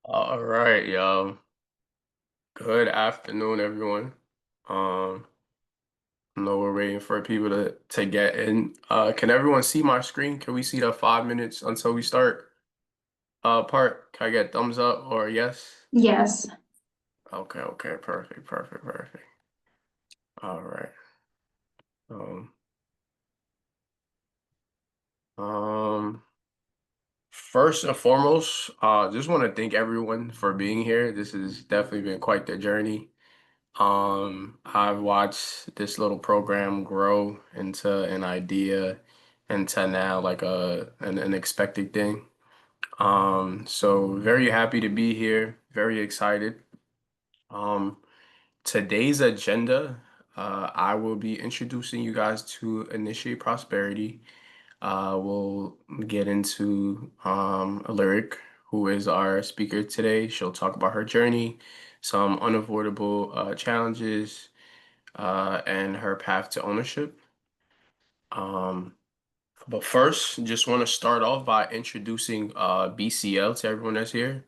All right, yo. Good afternoon, everyone. I know we're waiting for people to get in. Can everyone see my screen? Can we see the 5 minutes until we start part? Can I get thumbs up or yes? Yes. Okay, okay, perfect, perfect, perfect. All right. Um, um, First and foremost, just want to thank everyone for being here. This has definitely been quite the journey. I've watched this little program grow into an idea into now like an expected thing. So very happy to be here, very excited. Um, Today's agenda, I will be introducing you guys to Initiate Prosperity. We'll get into Lyric, who is our speaker today. She'll talk about her journey, some unavoidable challenges and her path to ownership. Um, but first, just want to start off by introducing BCL to everyone that's here.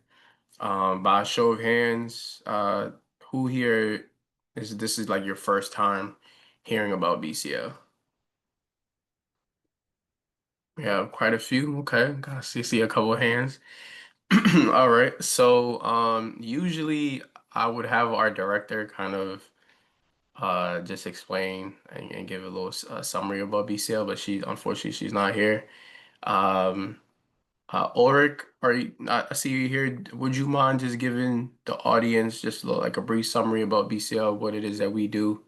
By a show of hands, who here is this is like your first time hearing about BCL? We have quite a few. Okay, gotta see a couple of hands. All right. So usually I would have our director kind of just explain and give a little summary about BCL, but she's not here. Um, Ulrich, I see you here. Would you mind just giving the audience just like a brief summary about BCL, what it is that we do,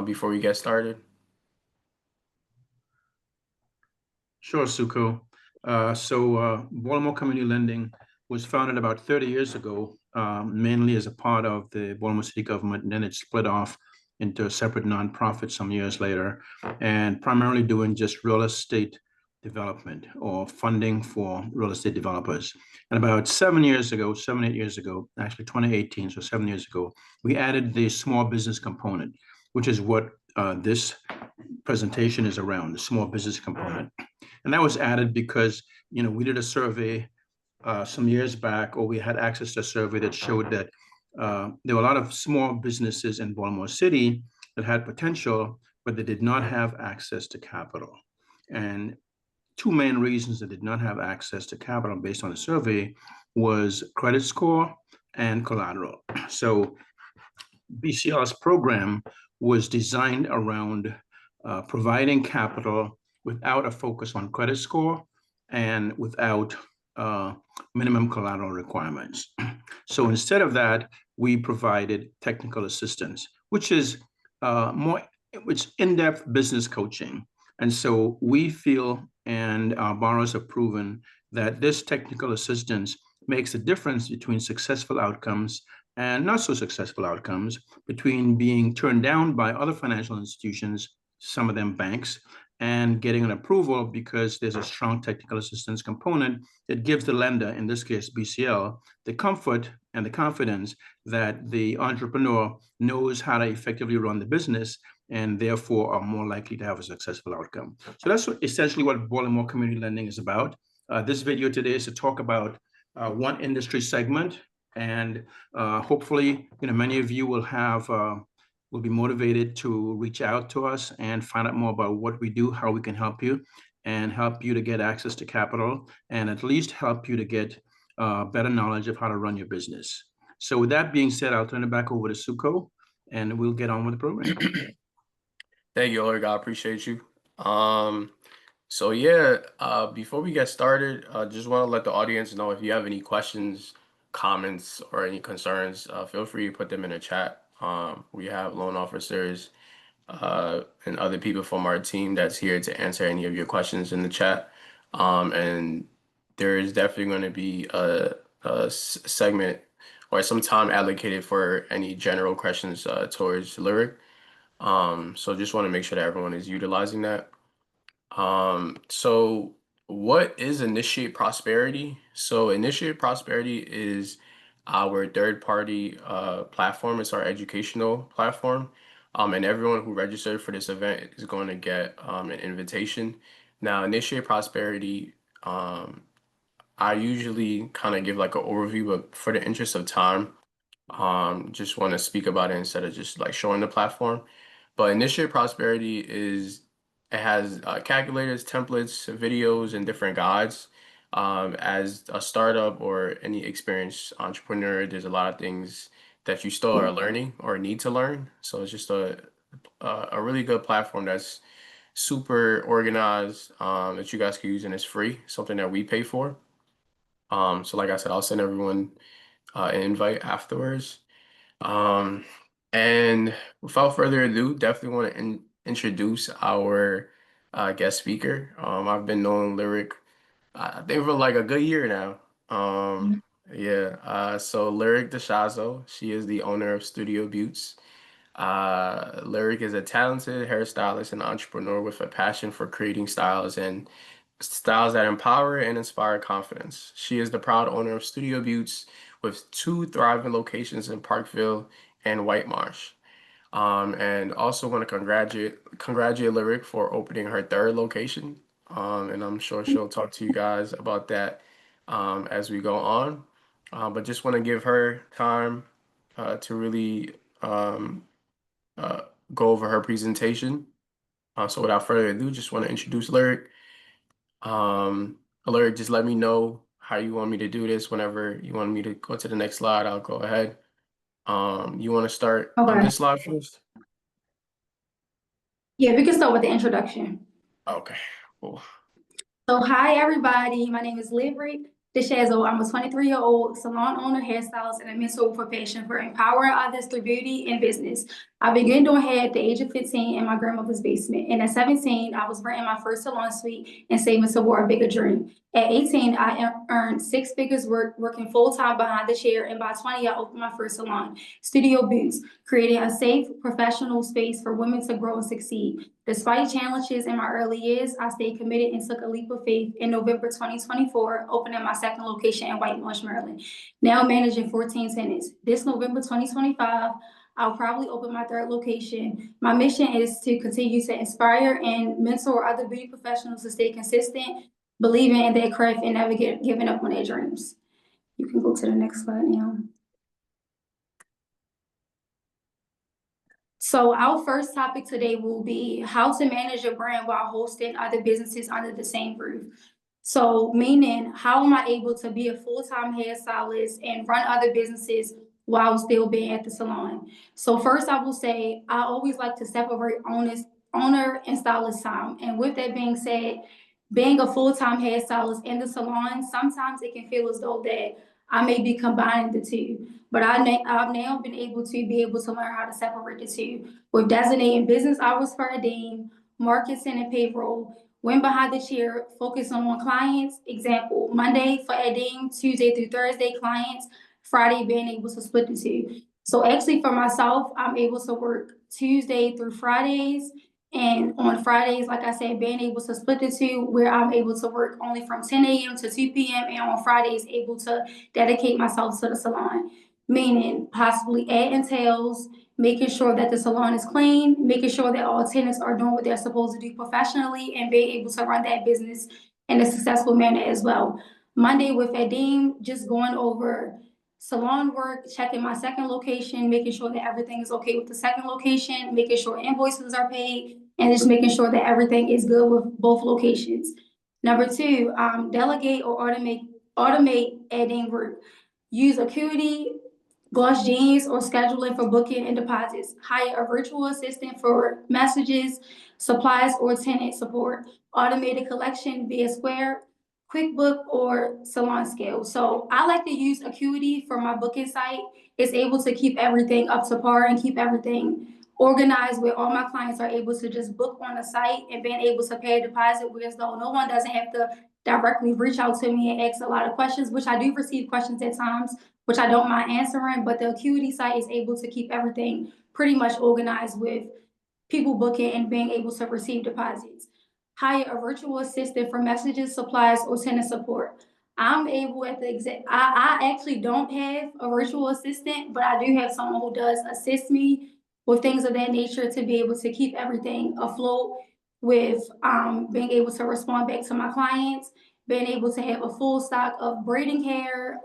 before we get started? Sure, Suko. Baltimore Community Lending was founded about 30 years ago, mainly as a part of the Baltimore City government, and then it split off into a separate nonprofit some years later, and primarily doing just real estate development or funding for real estate developers. And about 7 years ago, 8 years ago, actually 2018, so 7 years ago, we added the small business component, which is what this presentation is around, the small business component. And that was added because, we did a survey some years back, or we had access to a survey that showed that there were a lot of small businesses in Baltimore City that had potential, but they did not have access to capital. And two main reasons they did not have access to capital based on the survey was credit score and collateral. So BCR's program was designed around providing capital without a focus on credit score and without uh, minimum collateral requirements. So instead of that, we provided technical assistance, which is more, which in-depth business coaching. And so we feel, and our borrowers have proven that this technical assistance makes a difference between successful outcomes and not so successful outcomes, between being turned down by other financial institutions, some of them banks, and getting an approval because there's a strong technical assistance component that gives the lender, in this case BCL, the comfort and the confidence that the entrepreneur knows how to effectively run the business and therefore are more likely to have a successful outcome. So that's essentially what Baltimore Community Lending is about. This video today is to talk about one industry segment, and hopefully, many of you will be motivated to reach out to us and find out more about what we do, how we can help you, and help you to get access to capital, and at least help you to get better knowledge of how to run your business. So, with that being said, I'll turn it back over to Suko, and we'll get on with the program. Thank you, Ulrich. I appreciate you. Um, So yeah, before we get started, just want to let the audience know if you have any questions, comments, or any concerns, feel free to put them in the chat. We have loan officers and other people from our team that's here to answer any of your questions in the chat. And there is definitely going to be a segment or some time allocated for any general questions towards Lyric. So just want to make sure that everyone is utilizing that. So what is Initiate Prosperity? So Initiate Prosperity is our third party platform. It's our educational platform. And everyone who registered for this event is going to get an invitation. Now, Initiate Prosperity, I usually kind of give like an overview, but for the interest of time, just want to speak about it instead of just like showing the platform. But Initiate Prosperity is it has calculators, templates, videos, and different guides. As a startup or any experienced entrepreneur, there's a lot of things that you still are learning or need to learn. So it's just a really good platform that's super organized that you guys can use and it's free, something that we pay for. So like I said, I'll send everyone an invite afterwards. Um, and without further ado, definitely want to introduce our guest speaker. I've been knowing Lyric, I think for like a good year now. Yeah. So Lyric Deshazo, she is the owner of Studio Buttes. Lyric is a talented hairstylist and entrepreneur with a passion for creating styles that empower and inspire confidence. She is the proud owner of Studio Buttes with two thriving locations in Parkville and White Marsh. And also want to congratulate Lyric for opening her third location. And I'm sure she'll talk to you guys about that as we go on. But just want to give her time to really uh, go over her presentation. So without further ado, just want to introduce Lyric. Lyric, just let me know how you want me to do this. Whenever you want me to go to the next slide, I'll go ahead. You want to start on Okay. this slide first? Yeah, we can start with the introduction. Okay, cool. So, hi everybody. My name is Liverick Deshazo. I'm a 23-year-old salon owner, hairstylist, and a mentor with a passion for empowering others through beauty and business. I began doing hair at the age of 15 in my grandmother's basement. And at 17, I was renting my first salon suite and saving toward a bigger dream. At 18, I earned six figures working full-time behind the chair. And by 20, I opened my first salon, Studio Boots, creating a safe, professional space for women to grow and succeed. Despite challenges in my early years, I stayed committed and took a leap of faith in November 2024, opening my second location in White Marsh, Maryland, now managing 14 tenants. This November 2025, I'll probably open my third location. My mission is to continue to inspire and mentor other beauty professionals to stay consistent, believing in their craft, and never giving up on their dreams. You can go to the next slide now. So our first topic today will be how to manage your brand while hosting other businesses under the same roof. So meaning, how am I able to be a full-time hairstylist and run other businesses while still being at the salon? So first I will say, I always like to separate owner and stylist time. And with that being said, being a full-time hairstylist in the salon, sometimes it can feel as though that I may be combining the two. But I've now been able to learn how to separate the two with designating business hours for a dean, marketing and payroll, when behind the chair, focus on clients. Example, Monday for Edim, Tuesday through Thursday clients, Friday being able to split the two. So actually for myself, I'm able to work Tuesday through Fridays. And on Fridays, like I said, being able to split the two where I'm able to work only from 10 a.m. to 2 p.m. and on Fridays able to dedicate myself to the salon, meaning possibly add entails, making sure that the salon is clean, making sure that all tenants are doing what they're supposed to do professionally, and being able to run that business in a successful manner as well. Monday with Adim, just going over salon work, checking my second location, making sure that everything is okay with the second location, making sure invoices are paid, and just making sure that everything is good with both locations. Number two, delegate or automate adding work. Use Acuity, Gloss Jeans, or scheduling for booking and deposits. Hire a virtual assistant for messages, supplies, or tenant support. Automated collection via Square, QuickBook, or Salon Scale. So I like to use Acuity for my booking site. It's able to keep everything up to par and keep everything organized where all my clients are able to just book on the site and being able to pay a deposit, whereas though no one doesn't have to directly reach out to me and ask a lot of questions, which I do receive questions at times, which I don't mind answering, but the Acuity site is able to keep everything pretty much organized with people booking and being able to receive deposits. Hire a virtual assistant for messages, supplies, or tenant support. I'm able at the exact, I actually don't have a virtual assistant, but I do have someone who does assist me with things of that nature to be able to keep everything afloat with being able to respond back to my clients, being able to have a full stock of braiding hair,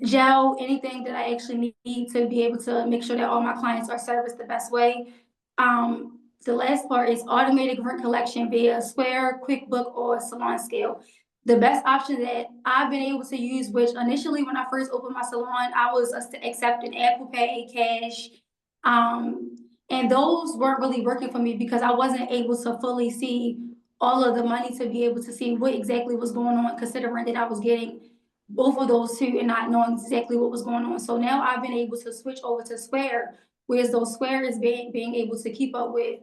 gel, anything that I actually need to be able to make sure that all my clients are serviced the best way. The last part is automated rent collection via Square, QuickBook, or Salon Scale. The best option that I've been able to use, which initially when I first opened my salon, I was accepting Apple Pay, cash, and those weren't really working for me because I wasn't able to fully see all of the money to be able to see what exactly was going on, considering that I was getting both of those two and not knowing exactly what was going on. So now I've been able to switch over to Square, whereas those Square is being able to keep up with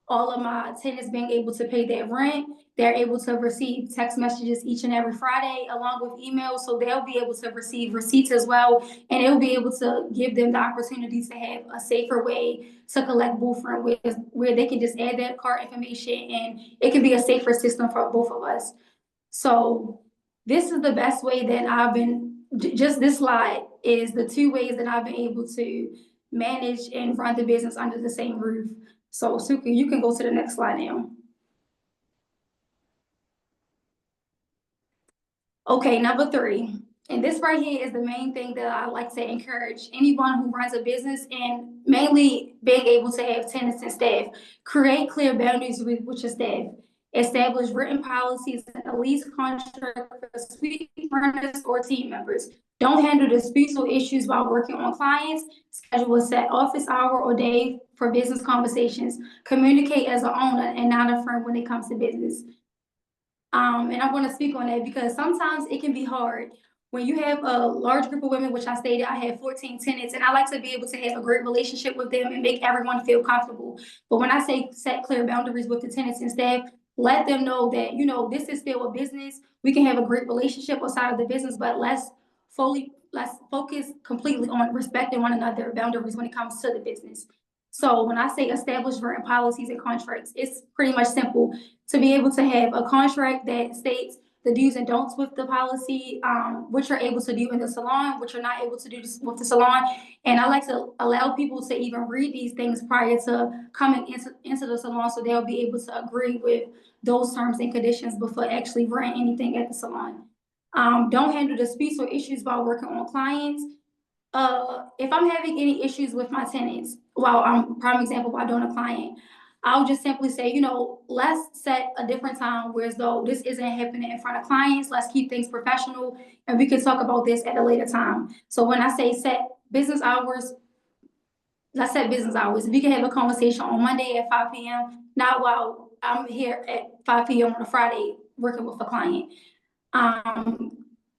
all of my tenants being able to pay their rent. They're able to receive text messages each and every Friday along with emails. So they'll be able to receive receipts as well. And it'll be able to give them the opportunity to have a safer way to collect both rent where they can just add that card information and it can be a safer system for both of us. So this is the best way that I've been, just this slide is the two ways that I've been able to manage and run the business under the same roof. So Suki, you can go to the next slide now. Okay, number 3. And this right here is the main thing that I like to encourage anyone who runs a business and mainly being able to have tenants and staff. Create clear boundaries with your staff. Establish written policies and a lease contract for suite runners or team members. Don't handle disputes or issues while working on clients. Schedule a set office hour or day for business conversations. Communicate as an owner and not a friend when it comes to business. And I want to speak on that because sometimes it can be hard when you have a large group of women, which I stated I have 14 tenants, and I like to be able to have a great relationship with them and make everyone feel comfortable. But when I say set clear boundaries with the tenants and staff, let them know that, you know, this is still a business. We can have a great relationship outside of the business, but let's focus completely on respecting one another boundaries when it comes to the business. So when I say establish written policies and contracts, it's pretty much simple to be able to have a contract that states the do's and don'ts with the policy, what you're able to do in the salon, what you're not able to do with the salon. And I like to allow people to even read these things prior to coming into the salon so they'll be able to agree with those terms and conditions before actually renting anything at the salon. Don't handle disputes or issues while working on clients. If I'm having any issues with my tenants, while I'm prime example while doing a client, I'll just simply say, you know, let's set a different time where as though this isn't happening in front of clients. Let's keep things professional and we can talk about this at a later time. So when I say set business hours, let's set business hours. We can have a conversation on Monday at 5 p.m., not while I'm here at 5 p.m. on a Friday working with a client.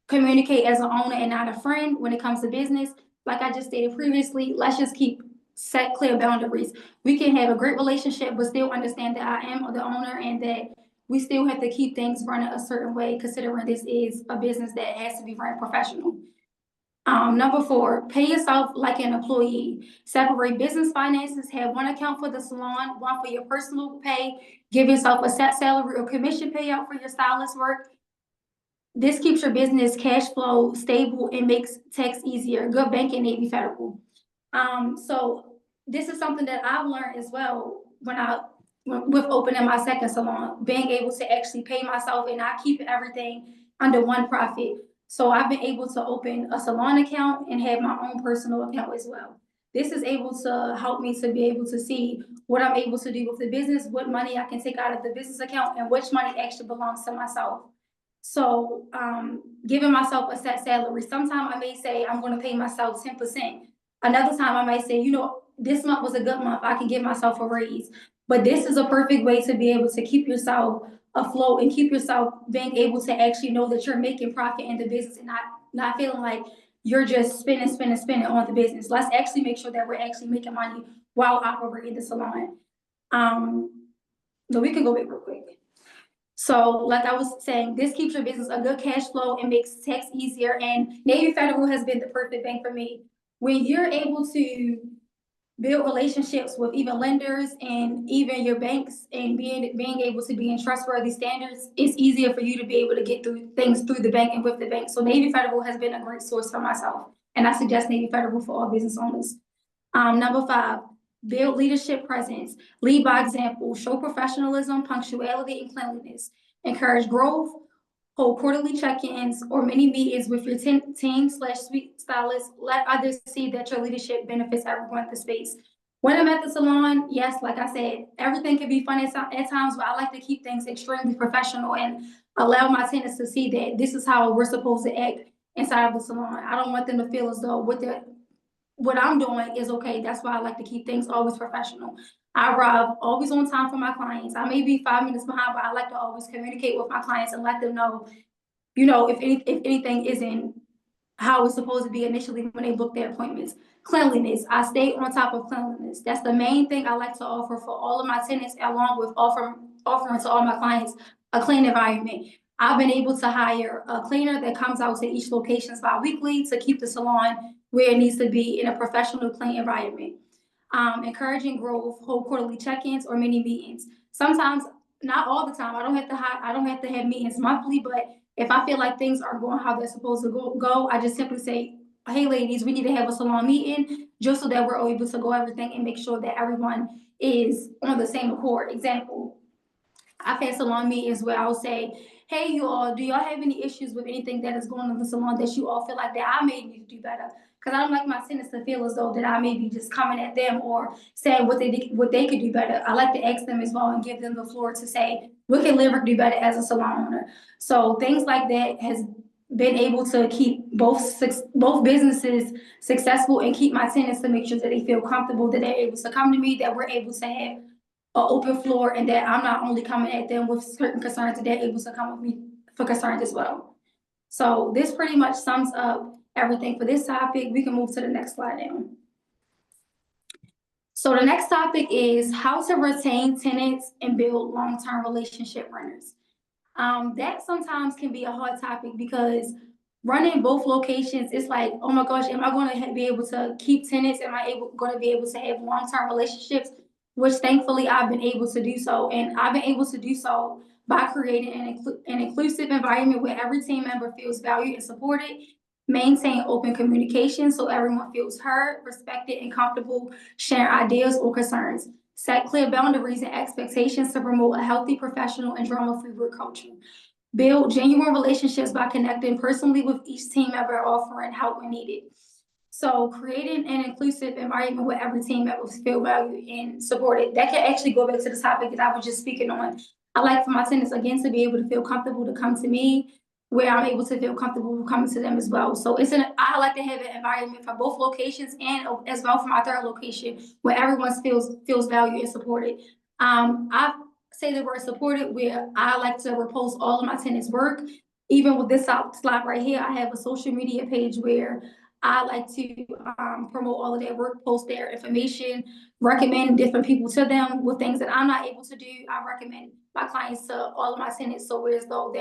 Communicate as an owner and not a friend when it comes to business. Like I just stated previously, let's just set clear boundaries. We can have a great relationship, but still understand that I am the owner and that we still have to keep things running a certain way, considering this is a business that has to be run professional. Number 4, pay yourself like an employee. Separate business finances. Have one account for the salon, one for your personal pay. Give yourself a set salary or commission payout for your stylist work. This keeps your business cash flow stable and makes tax easier. Good banking, Navy Federal. So this is something that I've learned as well with opening my second salon, being able to actually pay myself and not keep everything under one profit. So I've been able to open a salon account and have my own personal account as well. This is able to help me to be able to see what I'm able to do with the business, what money I can take out of the business account, and which money actually belongs to myself. So giving myself a set salary. Sometimes I may say I'm going to pay myself 10%. Another time I might say, you know, this month was a good month. I can give myself a raise. But this is a perfect way to be able to keep yourself afloat and keep yourself being able to actually know that you're making profit in the business and not feeling like you're just spending on the business. Let's actually make sure that we're actually making money while operating the salon. So we can go back real quick. So like I was saying, this keeps your business a good cash flow and makes tax easier. And Navy Federal has been the perfect bank for me. When you're able to build relationships with even lenders and even your banks and being able to be in trustworthy standards, it's easier for you to be able to get through things through the bank and with the bank. So Navy Federal has been a great source for myself. And I suggest Navy Federal for all business owners. Number 5, build leadership presence. Lead by example. Show professionalism, punctuality, and cleanliness. Encourage growth. hold quarterly check-ins or mini meetings with your team/suite stylist. Let others see that your leadership benefits everyone at the space. When I'm at the salon, yes, like I said, everything can be fun at times, but I like to keep things extremely professional and allow my tenants to see that this is how we're supposed to act inside of the salon. I don't want them to feel as though what I'm doing is okay. That's why I like to keep things always professional. I arrive always on time for my clients. I may be 5 minutes behind, but I like to always communicate with my clients and let them know, if anything isn't how it's supposed to be initially when they book their appointments. Cleanliness. I stay on top of cleanliness. That's the main thing I like to offer for all of my tenants, along with offering to all my clients a clean environment. I've been able to hire a cleaner that comes out to each location bi-weekly to keep the salon where it needs to be in a professional, clean environment. Encouraging growth, hold quarterly check-ins or mini meetings. Sometimes, not all the time. I don't have to have meetings monthly, but if I feel like things aren't going how they're supposed to go, I just simply say, hey, ladies, we need to have a salon meeting just so that we're able to go everything and make sure that everyone is on the same accord. Example, I've had salon meetings where I'll say, hey, you all, do y'all have any issues with anything that is going on in the salon that you all feel like that I may need to do better? Because I don't like my tenants to feel as though that I may be just coming at them or saying what they could do better. I like to ask them as well and give them the floor to say, what can Lyric do better as a salon owner? So things like that has been able to keep both businesses successful and keep my tenants to make sure that they feel comfortable, that they're able to come to me, that we're able to have an open floor, and that I'm not only coming at them with certain concerns, that they're able to come with me for concerns as well. So this pretty much sums up everything for this topic. We can move to the next slide now. So the next topic is how to retain tenants and build long-term relationship renters. That sometimes can be a hard topic because running both locations, it's like, oh my gosh, am I going to be able to keep tenants? Am I going to be able to have long-term relationships? Which thankfully I've been able to do so. And I've been able to do so by creating an inclusive environment where every team member feels valued and supported, maintain open communication so everyone feels heard, respected, and comfortable sharing ideas or concerns. Set clear boundaries and expectations to promote a healthy, professional, and drama-free work culture. Build genuine relationships by connecting personally with each team member, offering help when needed. So creating an inclusive environment where every team member feel valued and supported. That can actually go back to the topic that I was just speaking on. I like for my tenants, again, to be able to feel comfortable to come to me, where I'm able to feel comfortable coming to them as well. So I like to have an environment for both locations and as well for my third location where everyone feels valued and supported. I say the word supported where I like to repost all of my tenants' work. Even with this slide right here, I have a social media page where I like to promote all of their work, post their information, recommend different people to them with things that I'm not able to do. I recommend my clients to all of my tenants, so as though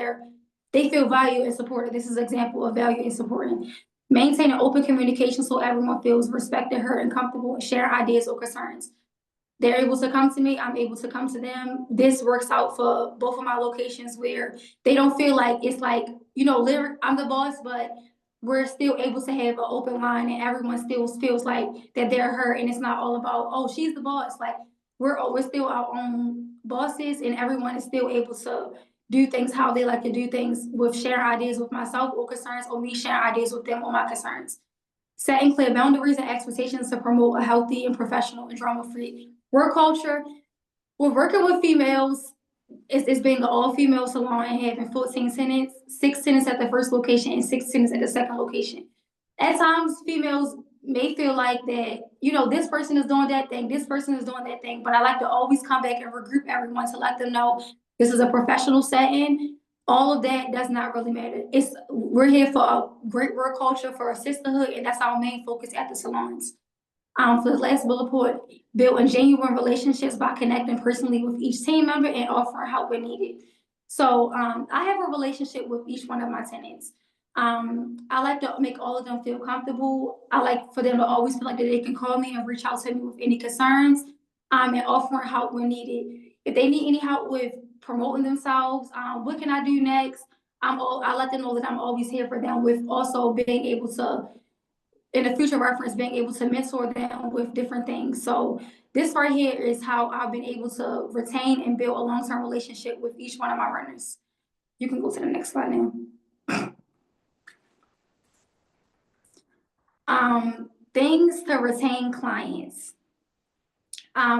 they feel valued and supported. This is an example of value and supporting. Maintain an open communication so everyone feels respected, heard, and comfortable and share ideas or concerns. They're able to come to me, I'm able to come to them. This works out for both of my locations where they don't feel like it's like, Lyric, I'm the boss, but we're still able to have an open line and everyone still feels like that they're heard and it's not all about, oh, she's the boss. Like we're still our own bosses and everyone is still able to do things how they like to do things with sharing ideas with myself or concerns or me sharing ideas with them on my concerns. Setting clear boundaries and expectations to promote a healthy and professional and drama-free work culture. We're working with females. It's being an all-female salon and having 14 tenants, 6 tenants at the first location and 6 tenants at the second location. At times, females may feel like that, this person is doing that thing, this person is doing that thing, but I like to always come back and regroup everyone to let them know this is a professional setting. All of that does not really matter. We're here for a great work culture, for a sisterhood, and that's our main focus at the salons. For the last bullet point, building genuine relationships by connecting personally with each team member and offering help when needed. So I have a relationship with each one of my tenants. I like to make all of them feel comfortable. I like for them to always feel like that they can call me and reach out to me with any concerns and offering help when needed. If they need any help with promoting themselves, what can I do next? I let them know that I'm always here for them with also being able to, in the future reference, being able to mentor them with different things. So this right here is how I've been able to retain and build a long-term relationship with each one of my runners. You can go to the next slide now. Things to retain clients.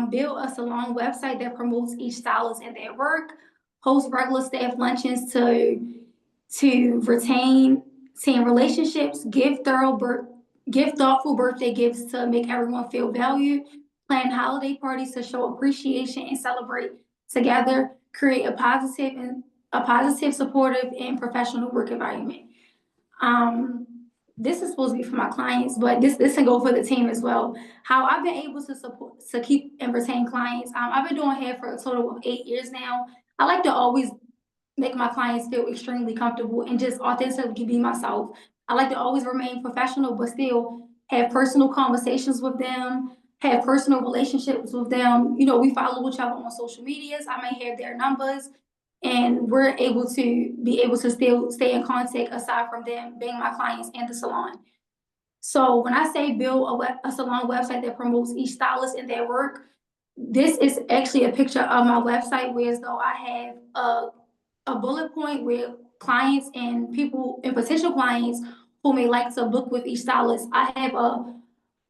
Build a salon website that promotes each stylist and their work. Host regular staff luncheons to retain team relationships. Give thoughtful birthday gifts to make everyone feel valued. Plan holiday parties to show appreciation and celebrate together. Create a positive, supportive, and professional work environment. This is supposed to be for my clients, but this can go for the team as well. How I've been able to keep and retain clients. I've been doing hair for a total of 8 years now. I like to always make my clients feel extremely comfortable and just authentically be myself. I like to always remain professional, but still have personal conversations with them, have personal relationships with them. You know, we follow each other on social medias. I may have their numbers, and we're able to still stay in contact aside from them being my clients and the salon. So when I say build a salon website that promotes each stylist and their work, this is actually a picture of my website, whereas though I have a bullet point where clients and people and potential clients who may like to book with each stylist. I have a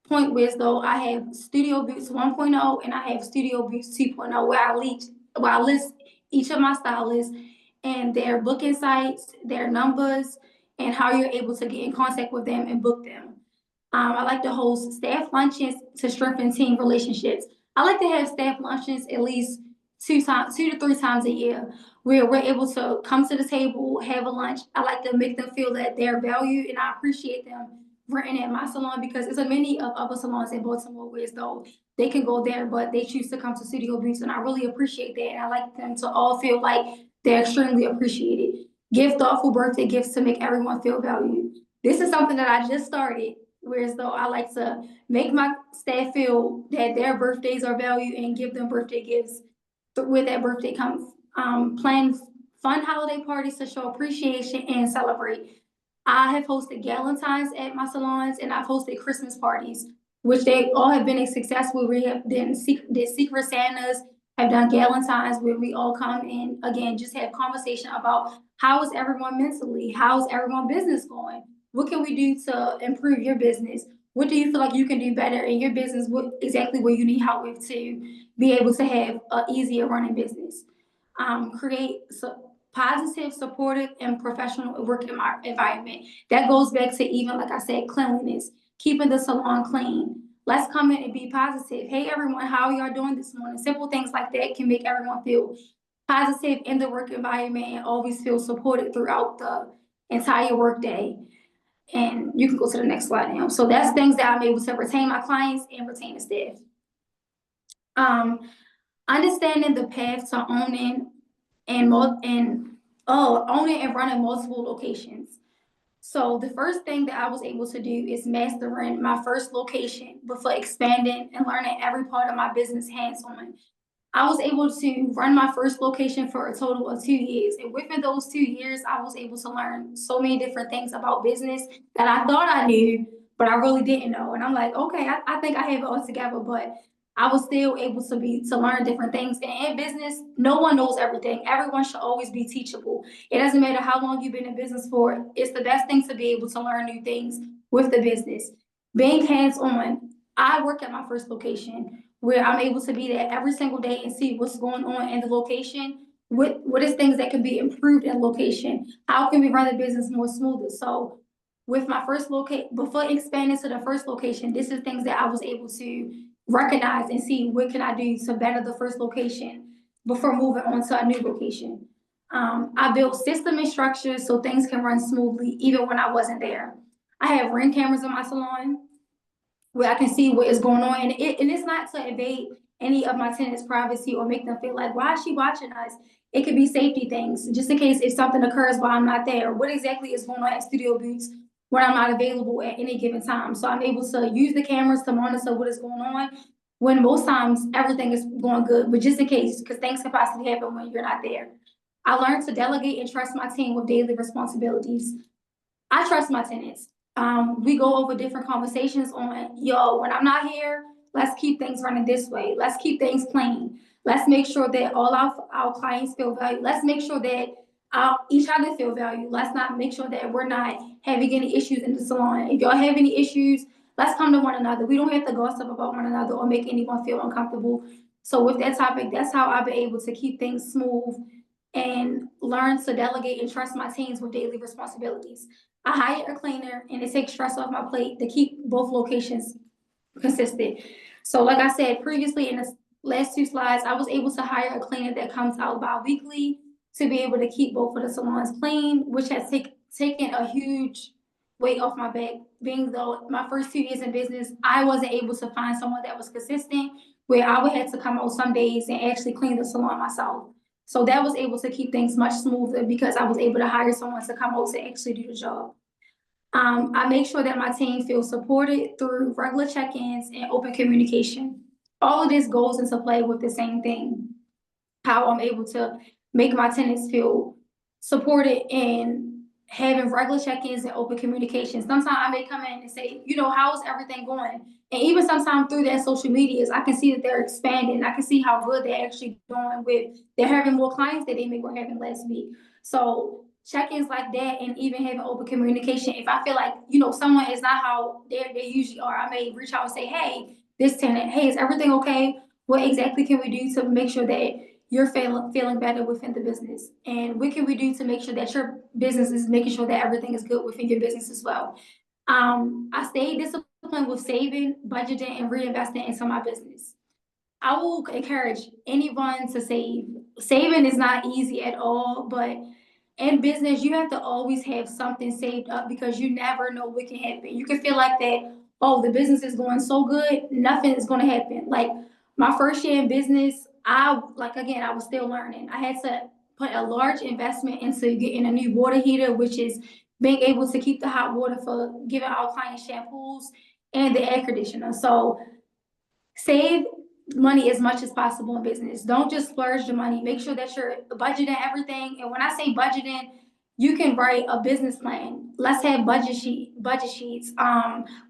point where though I have Studio Boots 1.0 and I have Studio Boots 2.0 where I list each of my stylists and their booking sites, their numbers, and how you're able to get in contact with them and book them. I like to host staff luncheons to strengthen team relationships. I like to have staff luncheons at least 2 to 3 times a year, where we're able to come to the table, have a lunch. I like to make them feel that they're valued, and I appreciate them renting at my salon because there's a many of other salons in Baltimore where though they can go there, but they choose to come to Studio Boots, and I really appreciate that. And I like them to all feel like they're extremely appreciated. Give thoughtful birthday gifts to make everyone feel valued. This is something that I just started, whereas though I like to make my staff feel that their birthdays are valued and give them birthday gifts where that birthday comes. Plan fun holiday parties to show appreciation and celebrate. I have hosted galentines at my salons, and I've hosted Christmas parties, which they all have been a successful. We have did secret Santas, have done galentines where we all come and again just have conversation about how is everyone mentally, how is everyone business going, what can we do to improve your business, what do you feel like you can do better in your business, what exactly what you need help with to be able to have an easier running business. Create positive, supportive, and professional work environment. That goes back to even, like I said, cleanliness, keeping the salon clean. Let's come in and be positive. Hey, everyone, how are y'all doing this morning? Simple things like that can make everyone feel positive in the work environment and always feel supported throughout the entire workday. And you can go to the next slide now. So that's things that I'm able to retain my clients and retain the staff. Understanding the path to owning and running multiple locations. So the first thing that I was able to do is mastering my first location before expanding and learning every part of my business hands-on. I was able to run my first location for a total of 2 years. And within those 2 years, I was able to learn so many different things about business that I thought I knew, but I really didn't know. And I'm like, okay, I think I have it all together, but I was still able to learn different things. And in business, no one knows everything. Everyone should always be teachable. It doesn't matter how long you've been in business for. It's the best thing to be able to learn new things with the business. Being hands-on, I work at my first location where I'm able to be there every single day and see what's going on in the location. What is things that can be improved in location? How can we run the business more smoother? So with my first location, before expanding to the first location, this is things that I was able to recognize and see what can I do to better the first location before moving on to a new location. I built system and structures so things can run smoothly even when I wasn't there. I have Ring cameras in my salon where I can see what is going on. And it's not to invade any of my tenants' privacy or make them feel like, why is she watching us? It could be safety things, just in case if something occurs while I'm not there. What exactly is going on at Studio Boots when I'm not available at any given time? So I'm able to use the cameras to monitor what is going on when most times everything is going good, but just in case, because things can possibly happen when you're not there. I learned to delegate and trust my team with daily responsibilities. I trust my tenants. We go over different conversations on, yo, when I'm not here, let's keep things running this way. Let's keep things clean. Let's make sure that all our clients feel valued. Let's make sure that each other feel valued. Let's not make sure that we're not having any issues in the salon. If y'all have any issues, let's come to one another. We don't have to gossip about one another or make anyone feel uncomfortable. So with that topic, that's how I've been able to keep things smooth and learn to delegate and trust my teams with daily responsibilities. I hire a cleaner and it takes stress off my plate to keep both locations consistent. So like I said previously in the last two slides, I was able to hire a cleaner that comes out bi-weekly to be able to keep both of the salons clean, which has taken a huge weight off my back. Being though my first 2 years in business, I wasn't able to find someone that was consistent where I would have to come out some days and actually clean the salon myself. So that was able to keep things much smoother because I was able to hire someone to come out to actually do the job. I make sure that my team feels supported through regular check-ins and open communication. All of this goes into play with the same thing, how I'm able to make my tenants feel supported and having regular check-ins and open communication. Sometimes I may come in and say, how's everything going? And even sometimes through their social medias, I can see that they're expanding. I can see how good they're actually doing they're having more clients than they were having last week. So check-ins like that and even having open communication. If I feel like, someone is not how they usually are, I may reach out and say, hey, this tenant, hey, is everything okay? What exactly can we do to make sure that you're feeling better within the business? And what can we do to make sure that your business is making sure that everything is good within your business as well? I stay disciplined with saving, budgeting, and reinvesting into my business. I will encourage anyone to save. Saving is not easy at all, but in business, you have to always have something saved up because you never know what can happen. You can feel like that, oh, the business is going so good, nothing is going to happen. Like my first year in business, I was still learning. I had to put a large investment into getting a new water heater, which is being able to keep the hot water for giving our clients shampoos and the air conditioner. So save money as much as possible in business. Don't just splurge the money. Make sure that you're budgeting everything. And when I say budgeting, you can write a business plan. Let's have budget sheets,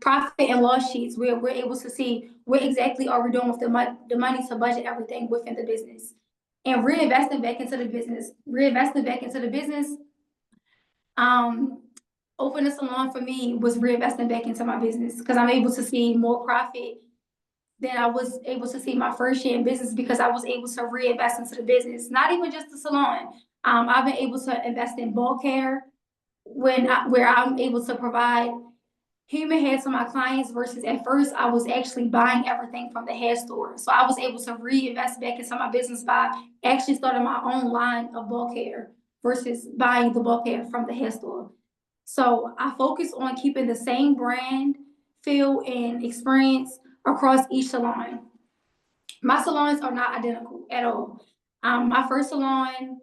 profit and loss sheets where we're able to see what exactly are we doing with the money to budget everything within the business. And reinvesting back into the business. Opening a salon for me was reinvesting back into my business because I'm able to see more profit than I was able to see my first year in business because I was able to reinvest into the business, not even just the salon. I've been able to invest in bulk care where I'm able to provide human hair to my clients versus at first I was actually buying everything from the hair store. So I was able to reinvest back into my business by actually starting my own line of bulk hair versus buying the bulk hair from the hair store. So I focus on keeping the same brand, feel, and experience across each salon. My salons are not identical at all. My first salon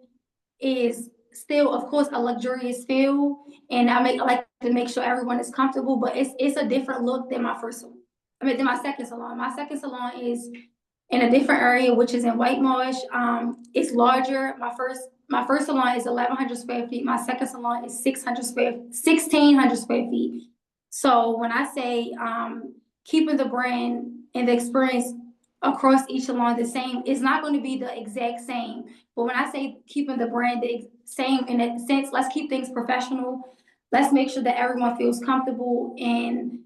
is still, of course, a luxurious feel, and I like to make sure everyone is comfortable, but it's a different look than my first salon. Than my second salon. My second salon is in a different area, which is in White Marsh. It's larger. My first salon is 1,100 square feet. My second salon is 1,600 square feet. So when I say keeping the brand and the experience across each salon the same, it's not going to be the exact same. But when I say keeping the brand the same in a sense, let's keep things professional. Let's make sure that everyone feels comfortable, and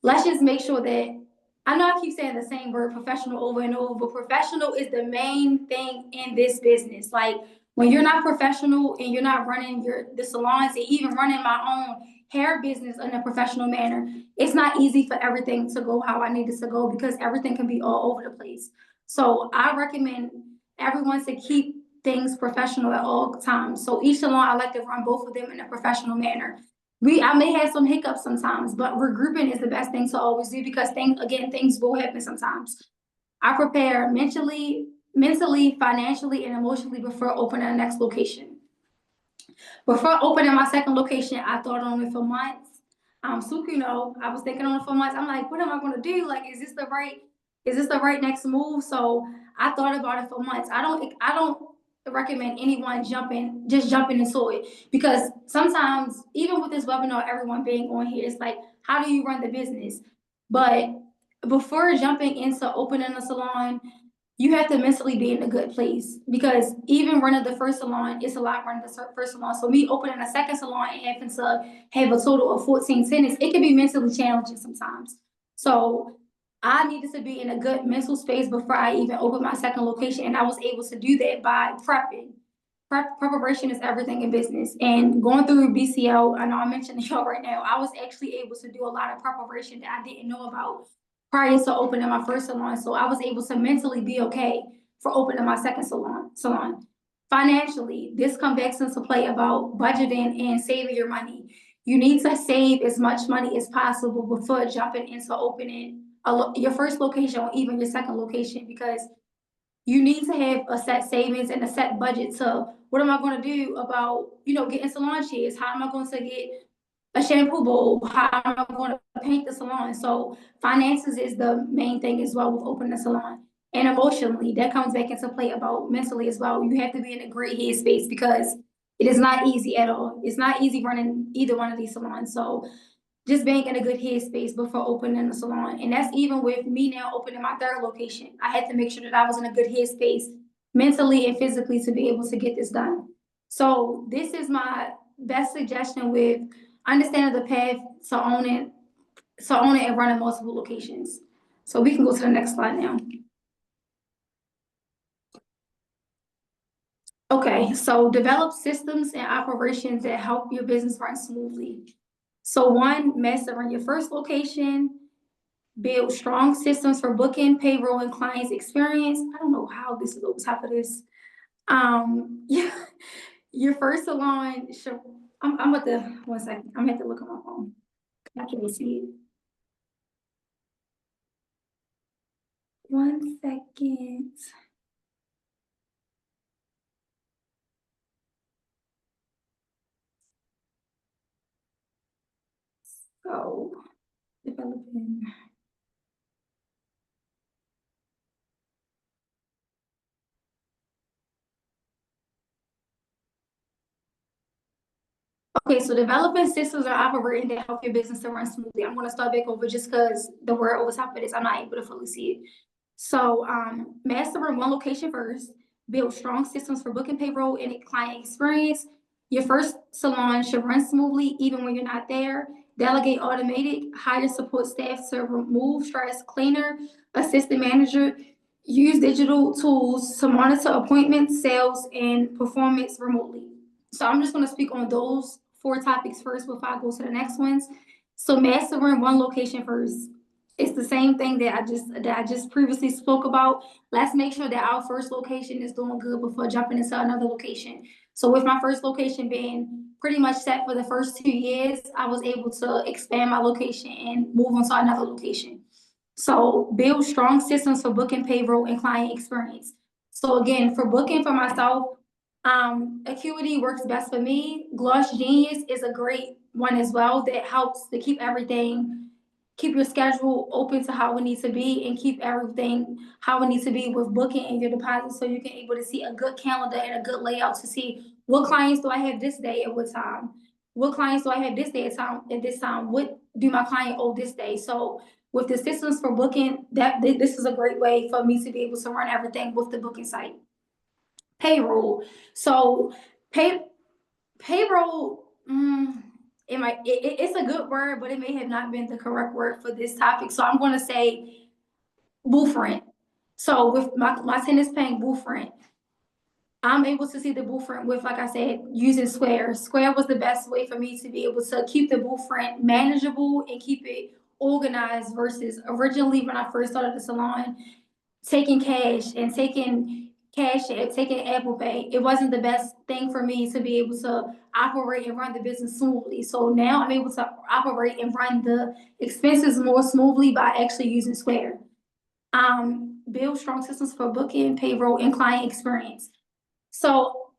let's just make sure that, I know I keep saying the same word professional over and over, but professional is the main thing in this business. Like when you're not professional and you're not running the salons and even running my own hair business in a professional manner, it's not easy for everything to go how I need it to go because everything can be all over the place. So I recommend everyone to keep things professional at all times. So each salon, I like to run both of them in a professional manner. I may have some hiccups sometimes, but regrouping is the best thing to always do because things will happen sometimes. I prepare mentally, financially, and emotionally before opening the next location. Before opening my second location, I thought on it for months. I was thinking on it for months. I'm like, what am I going to do? Like, is this the right next move? So I thought about it for months. I don't recommend anyone jumping into it because sometimes even with this webinar, everyone being on here, it's like, how do you run the business? But before jumping into opening a salon, you have to mentally be in a good place, because even running the first salon, it's a lot running the first salon. So me opening a second salon and having to have a total of 14 tenants, it can be mentally challenging sometimes. So I needed to be in a good mental space before I even opened my second location, and I was able to do that by prepping. Preparation is everything in business. And going through BCL, I know I'm mentioning y'all right now, I was actually able to do a lot of preparation that I didn't know about prior to opening my first salon. So I was able to mentally be okay for opening my second salon. Financially, this comes back into play about budgeting and saving your money. You need to save as much money as possible before jumping into opening your first location or even your second location, because you need to have a set savings and a set budget to what am I going to do about, getting salon chairs? How am I going to get a shampoo bowl? How am I going to paint the salon? So finances is the main thing as well with opening a salon. And emotionally, that comes back into play about mentally as well. You have to be in a great headspace, because it is not easy at all. It's not easy running either one of these salons. So just being in a good headspace before opening the salon. And that's even with me now opening my third location. I had to make sure that I was in a good headspace mentally and physically to be able to get this done. So this is my best suggestion with understanding the path to owning and running multiple locations. So we can go to the next slide now. Okay, so develop systems and operations that help your business run smoothly. So one, mastering your first location, build strong systems for booking, payroll, and clients experience. I don't know how this is on top of this. Yeah, your first salon should, I'm at the, 1 second, I'm at to look at my phone. I can't see it. 1 second. So, developing. Okay, so developing systems are operating to help your business to run smoothly. I'm going to start back over just because the word over top of this, I'm not able to fully see it. So, mastering one location first, build strong systems for booking, payroll, and client experience. Your first salon should run smoothly even when you're not there. Delegate automated, hire support staff to remove stress, cleaner, assistant manager. Use digital tools to monitor appointments, sales, and performance remotely. So I'm just going to speak on those 4 topics first before I go to the next ones. So mastering one location first. It's the same thing that I just previously spoke about. Let's make sure that our first location is doing good before jumping into another location. So with my first location being pretty much set for the first 2 years, I was able to expand my location and move on to another location. So build strong systems for booking, payroll, and client experience. So again, for booking for myself, Acuity works best for me. Gloss Genius is a great one as well that helps to keep your schedule open to how it needs to be, and keep everything how it needs to be with booking and your deposits, so you can able to see a good calendar and a good layout to see what clients do I have this day at what time, what clients do I have this day at this time, what do my client owe this day. So with the systems for booking, this is a great way for me to be able to run everything with the booking site. Payroll. So payroll, it's a good word, but it may have not been the correct word for this topic. So I'm going to say booth rent. So with my tenants paying booth rent, I'm able to see the booth rent with, like I said, using Square. Square was the best way for me to be able to keep the booth rent manageable and keep it organized, versus originally when I first started the salon, taking cash and taking Apple Pay. It wasn't the best thing for me to be able to operate and run the business smoothly. So now I'm able to operate and run the expenses more smoothly by actually using Square. Build strong systems for booking, payroll, and client experience. So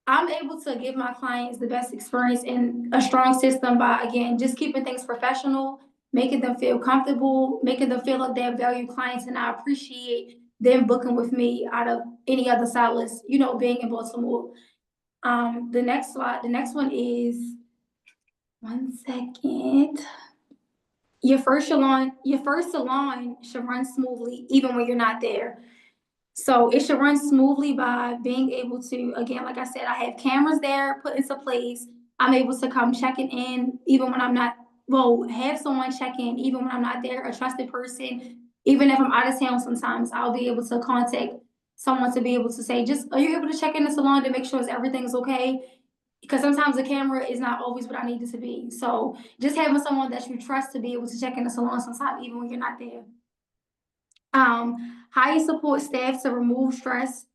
I'm able to give my clients the best experience in a strong system by, again, just keeping things professional, making them feel comfortable, making them feel like they're valued clients, and I appreciate them booking with me out of any other stylist, being in Baltimore. The next one is 1 second. Your first salon should run smoothly even when you're not there. So it should run smoothly by being able to, again, like I said, I have cameras there put into place. I'm able to come checking in even when I'm not, well, have someone check in even when I'm not there, a trusted person. Even if I'm out of town sometimes, I'll be able to contact someone to be able to say, just, are you able to check in the salon to make sure everything's okay? Because sometimes the camera is not always what I need it to be. So just having someone that you trust to be able to check in the salon sometimes, even when you're not there. Hire support staff to remove stress,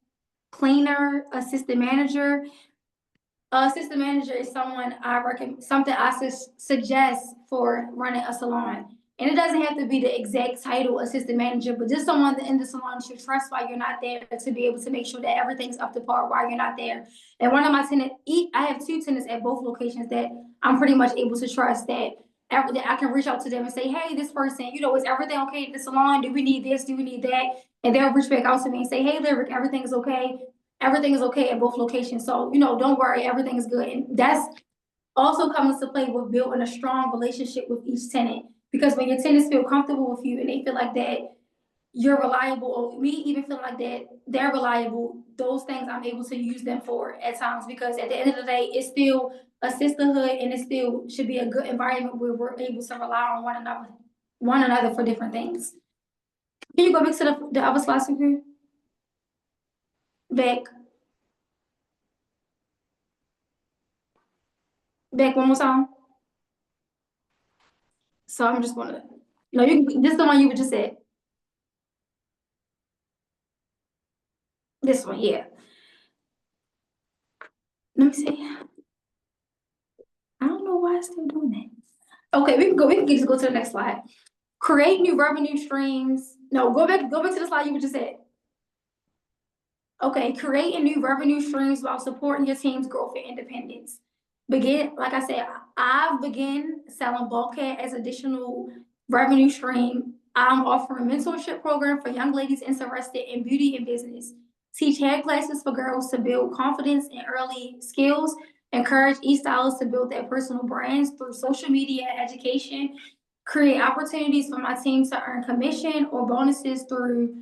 cleaner, assistant manager. Assistant manager is someone I recommend, something I suggest for running a salon. And it doesn't have to be the exact title, assistant manager, but just someone in the salon you trust while you're not there to be able to make sure that everything's up to par while you're not there. And one of my tenants, I have two tenants at both locations that I'm pretty much able to trust that I can reach out to them and say, hey, this person, is everything okay at the salon? Do we need this? Do we need that? And they'll reach back out to me and say, hey, Lyric, everything is okay. Everything is okay at both locations. So, don't worry, everything is good. And that's also comes to play with building a strong relationship with each tenant. Because when your tenants feel comfortable with you and they feel like that you're reliable, or me even feeling like that they're reliable, those things I'm able to use them for at times. Because at the end of the day, it's still a sisterhood and it still should be a good environment where we're able to rely on one another for different things. Can you go back to the other slides here? Back. Back one more time. So I'm just gonna, no, this is the one you just said. This one, yeah. Let me see. I don't know why it's still doing that. Okay, we can just go to the next slide. Create new revenue streams. No, go back to the slide you just said. Okay, creating new revenue streams while supporting your team's growth and independence. Like I said, I've begun selling bulkhead as additional revenue stream. I'm offering a mentorship program for young ladies interested in beauty and business. Teach hair classes for girls to build confidence and early skills. Encourage e-stylists to build their personal brands through social media education. Create opportunities for my team to earn commission or bonuses through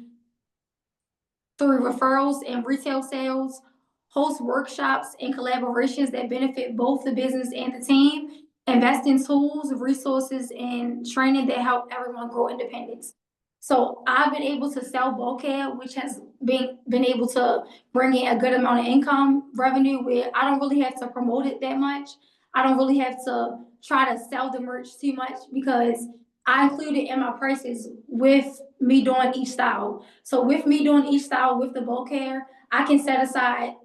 referrals and retail sales, host workshops and collaborations that benefit both the business and the team, invest in tools, resources, and training that help everyone grow independence. So I've been able to sell bulkhead, which has been able to bring in a good amount of income revenue where I don't really have to promote it that much. I don't really have to try to sell the merch too much because I include it in my prices with me doing each style. So with me doing each style with the bulk hair, I can set aside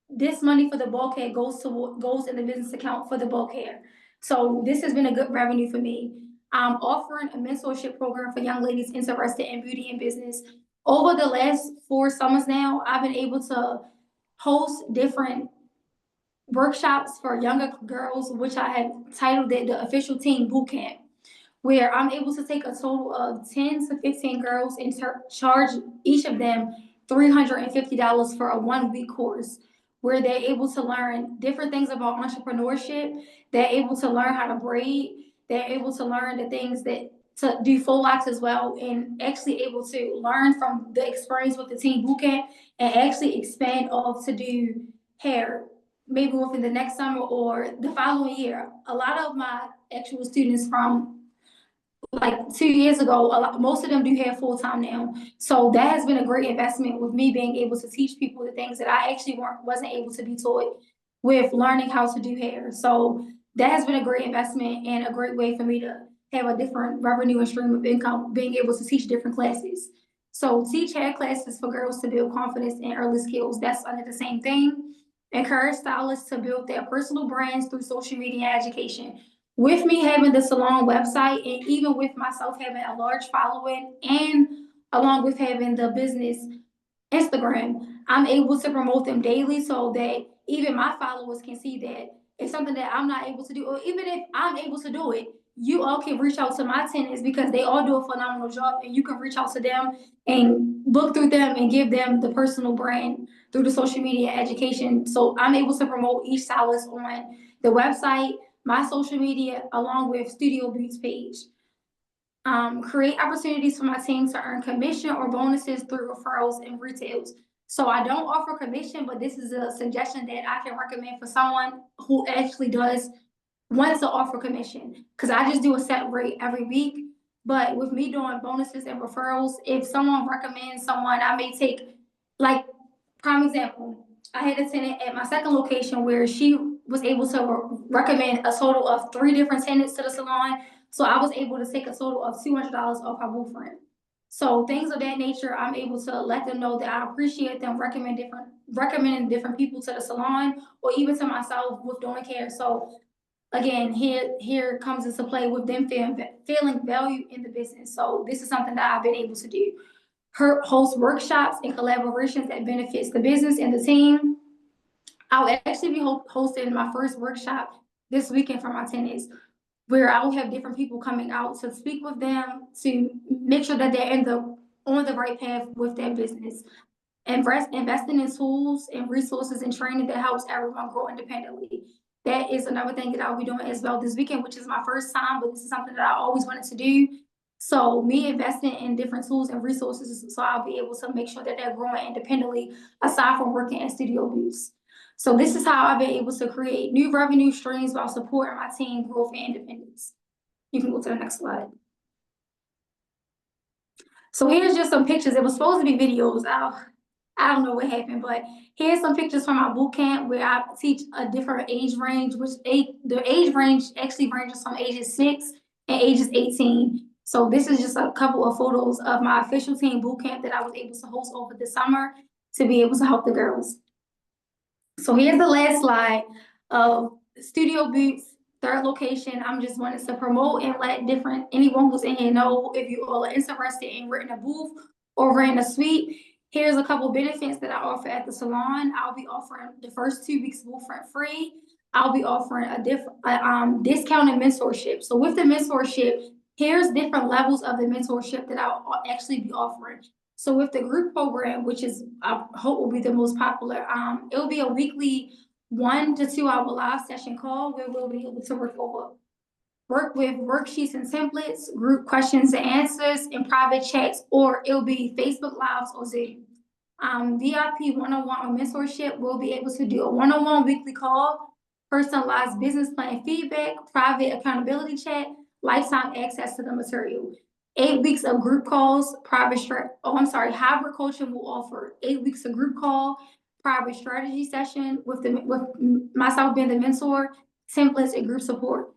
this money for the bulk hair goes in the business account for the bulk hair. So this has been a good revenue for me. I'm offering a mentorship program for young ladies interested in beauty and business. Over the last 4 summers now, I've been able to host different workshops for younger girls, which I have titled it the Official Teen Boot Camp, where I'm able to take a total of 10 to 15 girls and charge each of them $350 for a 1 week course, where they're able to learn different things about entrepreneurship. They're able to learn how to braid. They're able to learn the things that to do full locks as well, and actually able to learn from the experience with the Teen Bootcamp and actually expand off to do hair maybe within the next summer or the following year. A lot of my actual students from like 2 years ago, most of them do hair full time now. So that has been a great investment with me being able to teach people the things that I actually wasn't able to be taught with learning how to do hair. So that has been a great investment and a great way for me to have a different revenue and stream of income, being able to teach different classes. So teach hair classes for girls to build confidence and early skills. That's under the same thing. Encourage stylists to build their personal brands through social media education. With me having the salon website and even with myself having a large following and along with having the business Instagram, I'm able to promote them daily so that even my followers can see that it's something that I'm not able to do, or even if I'm able to do it, you all can reach out to my tenants because they all do a phenomenal job, and you can reach out to them and look through them and give them the personal brand through the social media education. So I'm able to promote each stylist on the website, my social media, along with Studio Beats page. Create opportunities for my team to earn commission or bonuses through referrals and retails. So I don't offer commission, but this is a suggestion that I can recommend for someone who actually does want to offer commission. Because I just do a set rate every week. But with me doing bonuses and referrals, if someone recommends someone, I may take, like, prime example, I had a tenant at my second location where she was able to recommend a total of 3 different tenants to the salon. So I was able to take a total of $200 off her booth rent. So things of that nature, I'm able to let them know that I appreciate them recommending different people to the salon or even to myself with doing care. So again, here comes into play with them feeling value in the business. So this is something that I've been able to do. Her host workshops and collaborations that benefits the business and the team. I'll actually be hosting my first workshop this weekend for my tenants, where I will have different people coming out to speak with them to make sure that they're on the right path with their business. Investing in tools and resources and training that helps everyone grow independently. That is another thing that I'll be doing as well this weekend, which is my first time, but this is something that I always wanted to do. So me investing in different tools and resources, so I'll be able to make sure that they're growing independently aside from working at studio booths. So this is how I've been able to create new revenue streams while supporting my team growth and independence. You can go to the next slide. So here's just some pictures. It was supposed to be videos. I don't know what happened, but here's some pictures from our boot camp where I teach a different age range, the age range actually ranges from ages 6 and ages 18. So this is just a couple of photos of my official team boot camp that I was able to host over the summer to be able to help the girls. So here's the last slide of Studio Boots, third location. I'm just wanting to promote and let anyone who's in here know if you all are interested in renting a booth or renting a suite. Here's a couple benefits that I offer at the salon. I'll be offering the first 2 weeks booth rent free. I'll be offering a discounted mentorship. So with the mentorship, here's different levels of the mentorship that I'll actually be offering. So with the group program, which is I hope will be the most popular, it'll be a weekly 1 to 2 hour live session call where we'll be able to work with worksheets and templates, group questions and answers, and private chats, or it'll be Facebook Lives or Zoom. VIP one-on-one or mentorship, we'll be able to do a one-on-one weekly call, personalized business plan feedback, private accountability chat, lifetime access to the material. 8 weeks of group calls, hybrid coaching will offer 8 weeks of group call, private strategy session with myself being the mentor, templates and group support.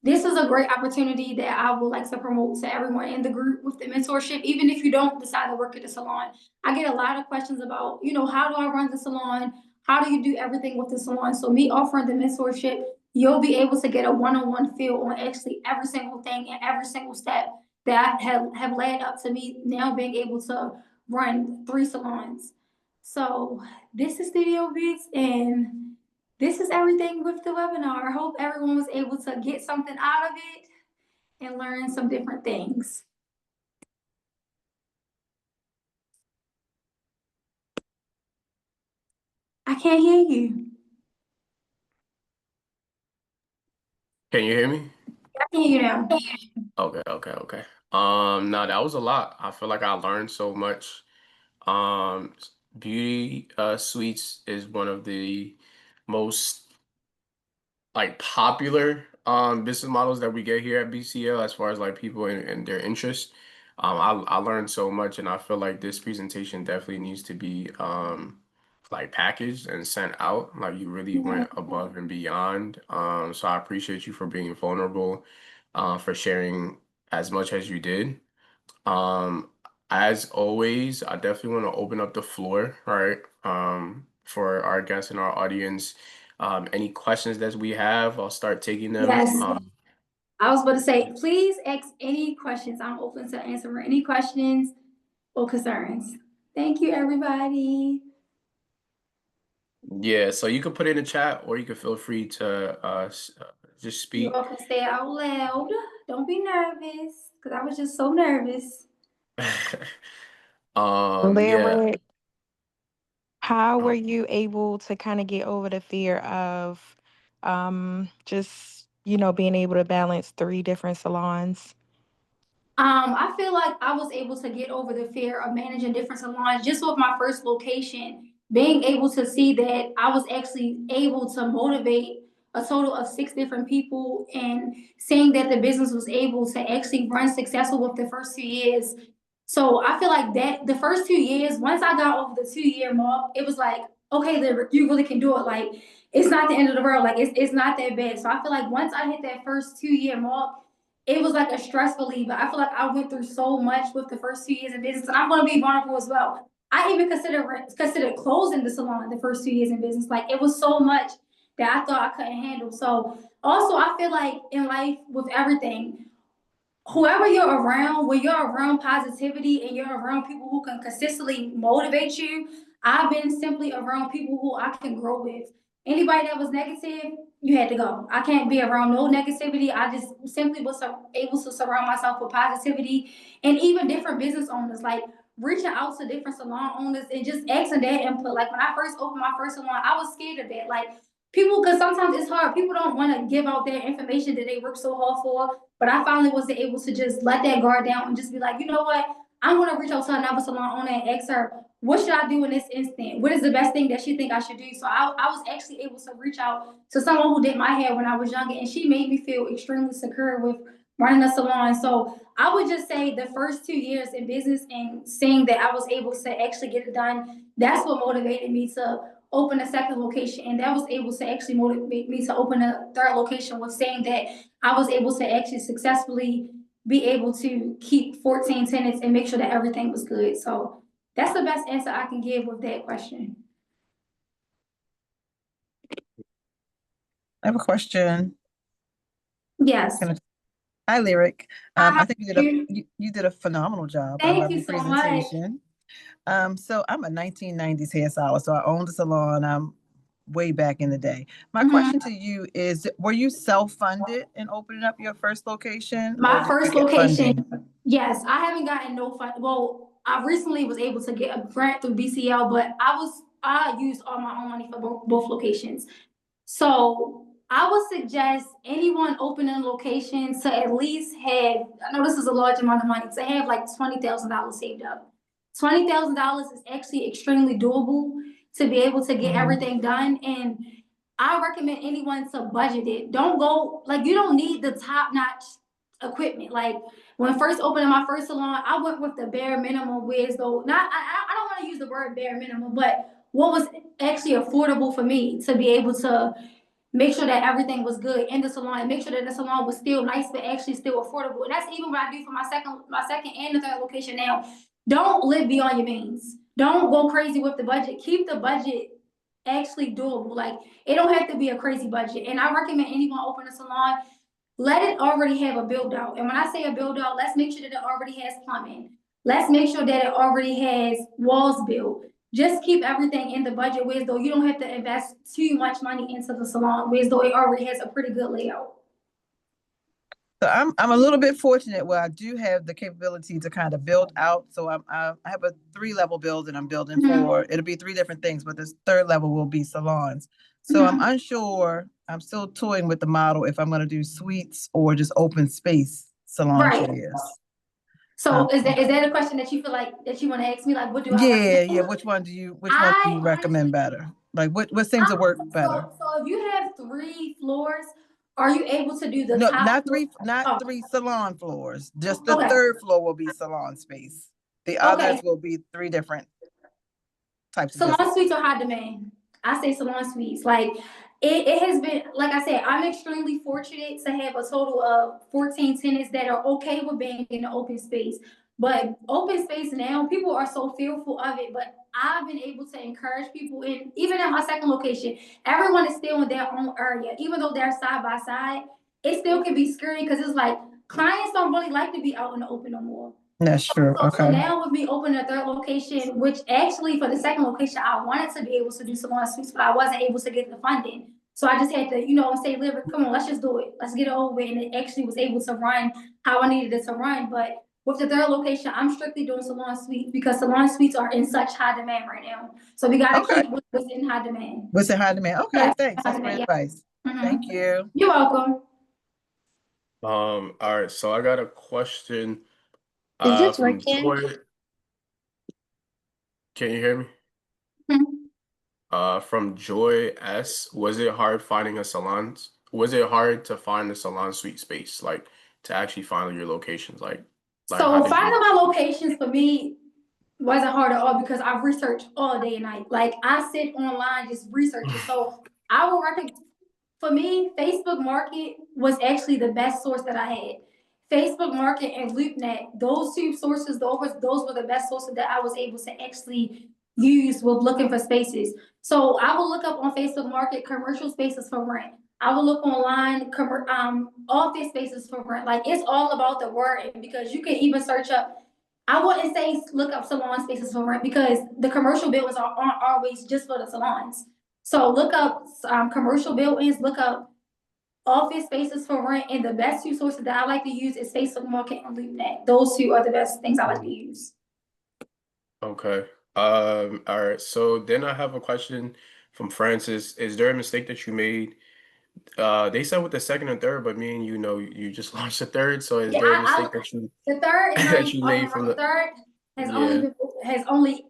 This is a great opportunity that I would like to promote to everyone in the group with the mentorship, even if you don't decide to work at the salon. I get a lot of questions about, how do I run the salon? How do you do everything with the salon? So me offering the mentorship, you'll be able to get a one-on-one feel on actually every single thing and every single step that have led up to me now being able to run 3 salons. So this is Studio Beats, and this is everything with the webinar. I hope everyone was able to get something out of it and learn some different things. I can't hear you. Can you hear me? I can hear you now. Okay. No, that was a lot. I feel like I learned so much. Um, Beauty suites is one of the most like popular business models that we get here at BCL as far as like people and their interest. I learned so much, and I feel like this presentation definitely needs to be like packaged and sent out. Like you really went above and beyond. So I appreciate you for being vulnerable, for sharing as much as you did. Um, as always, I definitely want to open up the floor, right? For our guests and our audience. Any questions that we have, I'll start taking them. Yes. I was about to say, please ask any questions. I'm open to answering any questions or concerns. Thank you, everybody. Yeah, so you can put it in the chat or you can feel free to just You speak. all can say it out loud. Don't be nervous, because I was just so nervous. Yeah. Lyric, how were Um, you able to kind of get over the fear of just, being able to balance 3 different salons? I feel like I was able to get over the fear of managing different salons just with my first location, being able to see that I was actually able to motivate a total of 6 different people and seeing that the business was able to actually run successful with the first 2 years. So I feel like that the first 2 years, once I got over the 2 year mark, it was like, okay, Lyric, you really can do it. Like, it's not the end of the world. Like, it's not that bad. So I feel like once I hit that first 2 year mark, it was like a stress reliever. I feel like I went through so much with the first 2 years in business, and I'm going to be vulnerable as well. I even considered closing the salon the first 2 years in business. Like, it was so much that I thought I couldn't handle. So also, I feel like in life with everything, whoever you're around, when you're around positivity and you're around people who can consistently motivate you, I've been simply around people who I can grow with. Anybody that was negative, you had to go. I can't be around no negativity. I just simply was able to surround myself with positivity and even different business owners, like reaching out to different salon owners and just asking their input. Like when I first opened my first salon, I was scared of that. Like people, because sometimes it's hard. People don't want to give out their information that they work so hard for. But I finally was able to just let that guard down and just be like, you know what? I'm gonna reach out to another salon owner and ask her, what should I do in this instant? What is the best thing that she think I should do? So I was actually able to reach out to someone who did my hair when I was younger, and she made me feel extremely secure with running a salon. So I would just say the first 2 years in business and seeing that I was able to actually get it done, that's what motivated me to open a second location, and that was able to actually motivate me to open a third location with saying that I was able to actually successfully be able to keep 14 tenants and make sure that everything was good. So that's the best answer I can give with that question. I have a question. Yes. Hi, Lyric. Hi, I think you did a phenomenal job. I thank love you your so much. presentation. So I'm a 1990s hairstylist, so I owned a salon way back in the day. My question to you is, were you self-funded in opening up your first location, or My did you first get location, funding? yes, I haven't gotten no fund. Well, I recently was able to get a grant through BCL, but I used all my own money for both locations. So I would suggest anyone opening locations to at least have, I know this is a large amount of money, to have like $20,000 saved up. $20,000 is actually extremely doable to be able to get everything done. And I recommend anyone to budget it. Don't go, like, you don't need the top notch equipment. Like when first opening my first salon, I went with the bare minimum, whereas though not I don't want to use the word bare minimum, but what was actually affordable for me to be able to make sure that everything was good in the salon and make sure that the salon was still nice but actually still affordable. And that's even what I do for my second and the third location now. Don't live beyond your means. Don't go crazy with the budget. Keep the budget actually doable. Like it don't have to be a crazy budget. And I recommend anyone open a salon, let it already have a build out. And when I say a build out, let's make sure that it already has plumbing. Let's make sure that it already has walls built. Just keep everything in the budget, whereas though you don't have to invest too much money into the salon, whereas though it already has a pretty good layout. So I'm a little bit fortunate where I do have the capability to kind of build out. So I have a 3-level build, and I'm building for, it'll be 3 different things, but this 3rd level will be salons. So I'm unsure. I'm still toying with the model if I'm going to do suites or just open space salon areas. So is that a question that you feel like that you want to ask me? Like, what do I recommend? Yeah. Which one do you recommend better? Like what seems to work better? So if you have 3 floors, are you able to do the No, top not floor? 3, not Oh, 3 salon floors. Just the okay. 3rd floor will be salon space. The Okay. others will be 3 different types of Salon business. suites are high demand. I say salon suites. Like it has been, like I said, I'm extremely fortunate to have a total of 14 tenants that are okay with being in the open space. But open space now, people are so fearful of it. But I've been able to encourage people, in even at my second location, everyone is still in their own area, even though they're side by side. It still can be scary because it's like clients don't really like to be out in the open no more. That's true. So now with me opening a third location, which actually for the second location, I wanted to be able to do salon suites, but I wasn't able to get the funding. So I just had to, say, Lyric, come on, let's just do it. Let's get it over with. And it actually was able to run how I needed it to run. But with the third location, I'm strictly doing salon suites because salon suites are in such high demand right now. So we got to keep what's in high demand. What's in high demand? Okay, Yeah, thanks. That's great advice. Thank you. You're welcome. All right, so I got a question Is this From working? Joy, can you hear me? Hmm. From Joy S, was it hard finding a salon? Was it hard to find a salon suite space, like to actually find your locations? Like how So did finding you? my locations for me wasn't hard at all because I've researched all day and night. Like I sit online just researching. So I will recommend. For me, Facebook Market was actually the best source that I had. Facebook Market and LoopNet, those two sources, those were the best sources that I was able to actually use with looking for spaces. So I will look up on Facebook Market commercial spaces for rent. I will look online office spaces for rent. Like it's all about the word because you can even search up. I wouldn't say look up salon spaces for rent because the commercial buildings aren't always just for the salons. So look up commercial buildings, look up office spaces for rent, and the best two sources that I like to use is Facebook Market and LoopNet. Those two are the best things I like to use. Okay. All right. So then I have a question from Francis. Is there a mistake that you made? They said with the second and third, but me and you know you just launched the third. So is Yeah, there a mistake that you the third is not that even you off the made from market. The the? third Yeah. has only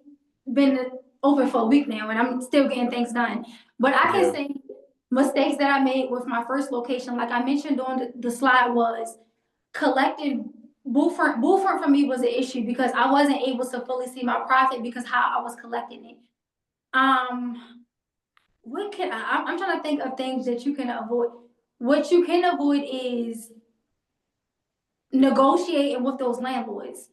been open for a week now, and I'm still getting things done. But I can Yeah. say mistakes that I made with my first location, like I mentioned on the slide, was collecting booth front for me was an issue because I wasn't able to fully see my profit because how I was collecting it. What can I'm trying to think of things that you can avoid. What you can avoid is negotiating with those landlords.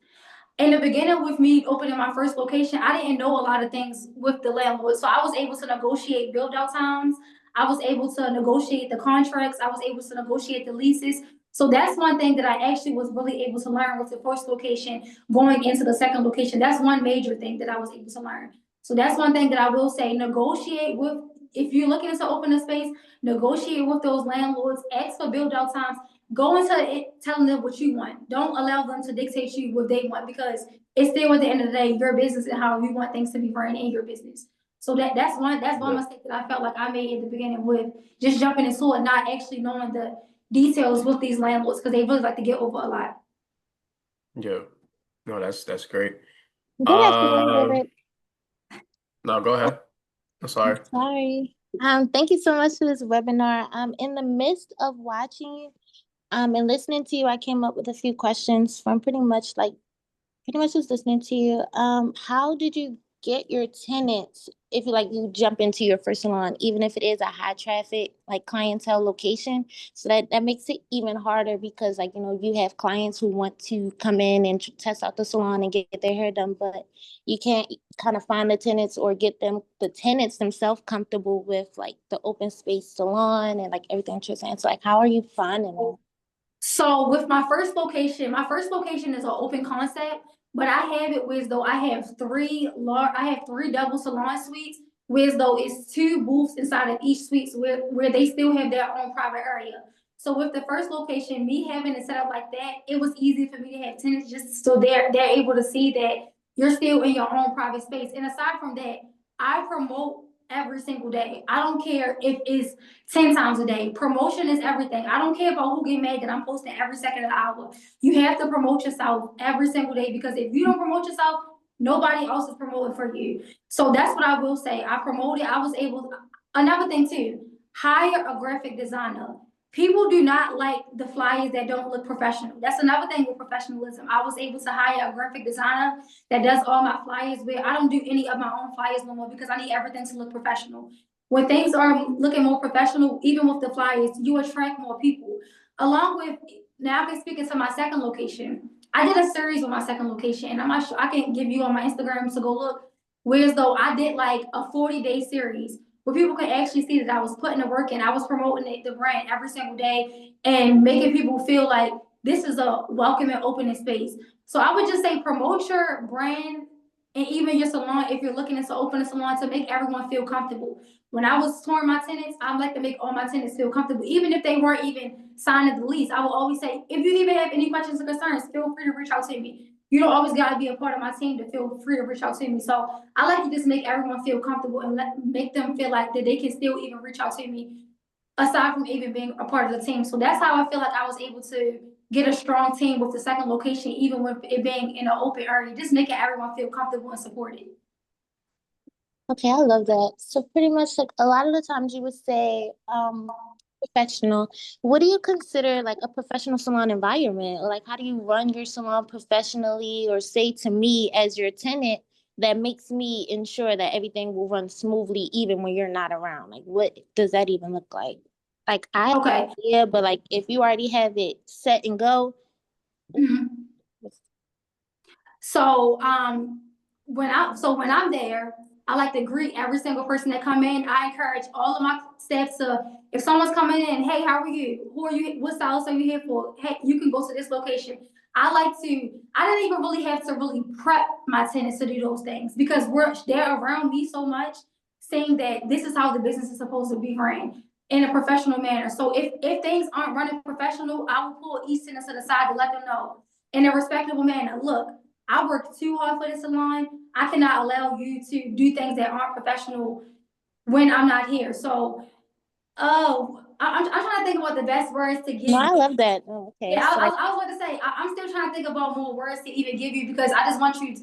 In the beginning, with me opening my first location, I didn't know a lot of things with the landlord. So I was able to negotiate build out times. I was able to negotiate the contracts. I was able to negotiate the leases. So that's one thing that I actually was really able to learn with the first location going into the second location. That's one major thing that I was able to learn. So that's one thing that I will say, negotiate with, if you're looking to open a space, negotiate with those landlords, ask for build out times. Go into it telling them what you want. Don't allow them to dictate you what they want because it's still at the end of the day your business and how you want things to be run in your business. So that's one Yeah. mistake that I felt like I made at the beginning with just jumping into it, not actually knowing the details with these landlords because they really like to get over a lot. Yeah. No, that's great. I think that's a little Um, bit. no, go ahead. I'm sorry. Sorry. Thank you so much for this webinar. In the midst of watching and listening to you, I came up with a few questions from pretty much just listening to you. How did you get your tenants if you jump into your first salon, even if it is a high traffic like clientele location? So that makes it even harder because you have clients who want to come in and test out the salon and get their hair done, but you can't kind of find the tenants or get the tenants themselves comfortable with like the open space salon and like everything you're saying. So like how are you finding that? So with my first location is an open concept, but I have it with though I have three double salon suites, with though it's two booths inside of each suite where they still have their own private area. So with the first location, me having it set up like that, it was easy for me to have tenants just so they're able to see that you're still in your own private space. And aside from that, I promote every single day. I don't care if it's 10 times a day. Promotion is everything. I don't care about who get mad that I'm posting every second of the hour. You have to promote yourself every single day because if you don't promote yourself, nobody else is promoting for you. So that's what I will say. I promoted, I was able to, another thing too, hire a graphic designer. People do not like the flyers that don't look professional. That's another thing with professionalism. I was able to hire a graphic designer that does all my flyers where I don't do any of my own flyers no more because I need everything to look professional. When things are looking more professional, even with the flyers, you attract more people. Along with, now I can speak into my second location. I did a series with my second location, and I'm not sure I can give you on my Instagram to go look. Whereas though I did like a 40-day series where people could actually see that I was putting the work in, I was promoting the brand every single day and making people feel like this is a welcoming, opening space. So I would just say promote your brand and even your salon if you're looking to open a salon to make everyone feel comfortable. When I was touring my tenants, I like to make all my tenants feel comfortable, even if they weren't even signing the lease. I will always say, if you even have any questions or concerns, feel free to reach out to me. You don't always got to be a part of my team to feel free to reach out to me. So I like to just make everyone feel comfortable and make them feel like that they can still even reach out to me aside from even being a part of the team. So that's how I feel like I was able to get a strong team with the second location, even with it being in an open area, just making everyone feel comfortable and supported. Okay, I love that. So pretty much like a lot of the times you would say professional. What do you consider like a professional salon environment? Or like how do you run your salon professionally, or say to me as your tenant that makes me ensure that everything will run smoothly even when you're not around? Like what does that even look like? Like I have Okay. an idea, but like if you already have it set and go. Mhm. So when I'm there, I like to greet every single person that come in. I encourage all of my staff to, if someone's coming in, hey, how are you? Who are you? What stylist are you here for? Hey, you can go to this location. I didn't even really have to really prep my tenants to do those things, because they're around me so much, saying that this is how the business is supposed to be ran in a professional manner. So if things aren't running professional, I will pull each tenant to the side to let them know in a respectable manner. Look, I worked too hard for this salon. I cannot allow you to do things that aren't professional when I'm not here. So, I'm trying to think about the best words to give No, I you. love that. Oh, okay. Yeah, So like I was about to say, I'm still trying to think about more words to even give you, because I just want you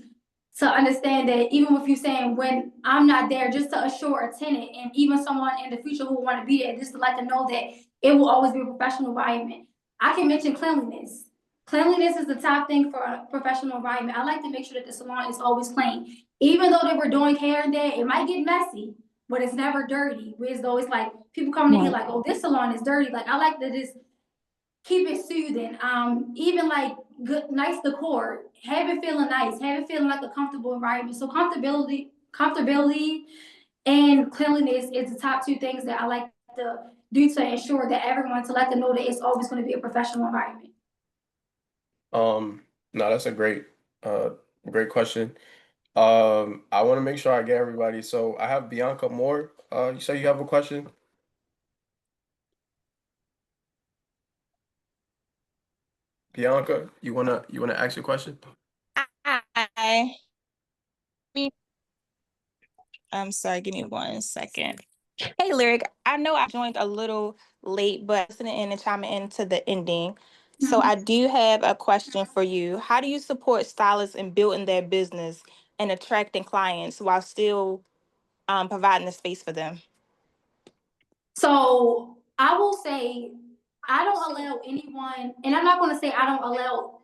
to understand that even with you saying when I'm not there, just to assure a tenant and even someone in the future who will want to be there, just to let them know that it will always be a professional environment. I can mention cleanliness. Cleanliness is the top thing for a professional environment. I like to make sure that the salon is always clean. Even though they were doing hair and there, it might get messy, but it's never dirty. It's always like people coming in here like, oh, this salon is dirty. Like I like to just keep it soothing. Even like good, nice decor. Have it feeling nice. Have it feeling like a comfortable environment. So comfortability, and cleanliness is the top two things that I like to do to ensure that everyone, to let them know that it's always going to be a professional environment. No, that's a uh, great question. I want to make sure I get everybody. So I have Bianca Moore. You say you have a question? Bianca, you wanna ask your question? Hi. I'm sorry, give me 1 second. Hey, Lyric, I know I joined a little late, but listening in and chiming into the ending. So I do have a question for you. How do you support stylists in building their business and attracting clients while still providing the space for them? So I will say I don't allow anyone, and I'm not going to say I don't allow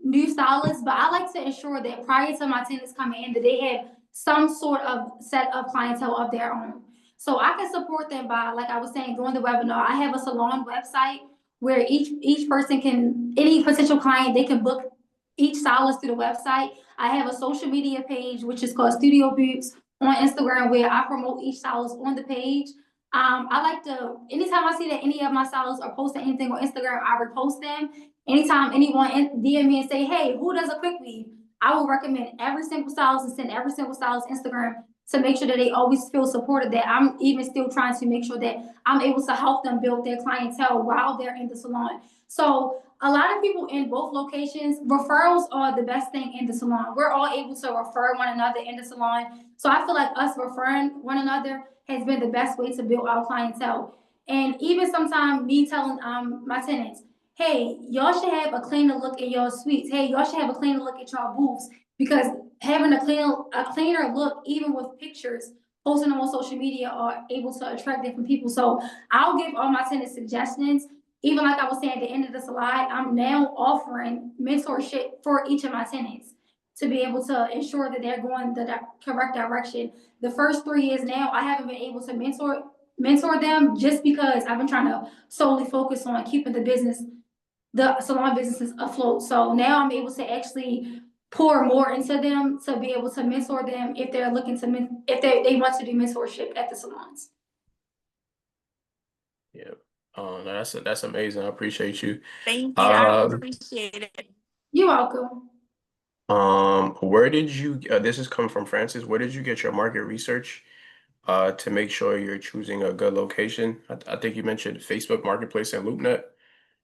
new stylists, but I like to ensure that prior to my tenants coming in, that they have some sort of set of clientele of their own. So I can support them by, like I was saying during the webinar, I have a salon website where each person can, any potential client, they can book each stylist through the website. I have a social media page which is called Studio Boots on Instagram, where I promote each stylist on the page. I like to, anytime I see that any of my stylists are posting anything on Instagram, I repost them. Anytime anyone DM me and say, hey, who does a quick weave? I will recommend every single stylist and send every single stylist Instagram to make sure that they always feel supported, that I'm even still trying to make sure that I'm able to help them build their clientele while they're in the salon. So a lot of people in both locations, referrals are the best thing in the salon. We're all able to refer one another in the salon. So I feel like us referring one another has been the best way to build our clientele. And even sometimes me telling my tenants, hey, y'all should have a cleaner look in your suites. Hey, y'all should have a cleaner look at your booths, because having a cleaner look, even with pictures, posting them on social media, are able to attract different people. So I'll give all my tenants suggestions. Even like I was saying at the end of the slide, I'm now offering mentorship for each of my tenants to be able to ensure that they're going the correct direction. The first 3 years now, I haven't been able to mentor them, just because I've been trying to solely focus on keeping the salon businesses afloat. So now I'm able to actually pour more into them to be able to mentor them if they're looking to if they want to do mentorship at the salons. Yeah. No, that's amazing. I appreciate you. Thank you. I Um, appreciate it. You're welcome. where did you, this is coming from Francis, where did you get your market research to make sure you're choosing a good location? I think you mentioned Facebook Marketplace and LoopNet.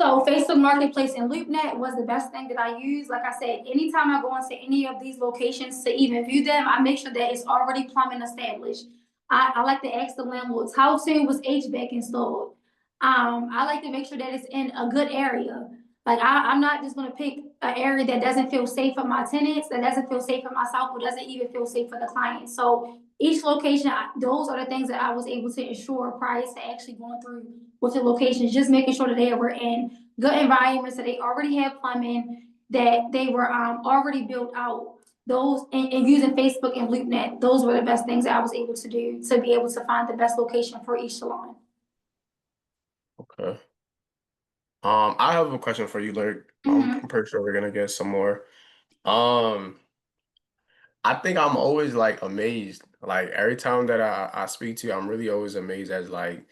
So Facebook Marketplace and LoopNet was the best thing that I use. Like I said, anytime I go into any of these locations to even view them, I make sure that it's already plumbing established. I like to ask the landlords, how soon was HVAC installed? I like to make sure that it's in a good area. Like I'm not just gonna pick an area that doesn't feel safe for my tenants, that doesn't feel safe for myself, or doesn't even feel safe for the clients. So each location, those are the things that I was able to ensure prior to actually going through with the locations, just making sure that they were in good environments, that they already had plumbing, that they were already built out. Those and using Facebook and LoopNet, those were the best things that I was able to do to be able to find the best location for each salon. Okay. I have a question for you, Lyric. I'm pretty sure we're gonna get some more. Um, I think I'm always like amazed. Like every time that I speak to you, I'm really always amazed as like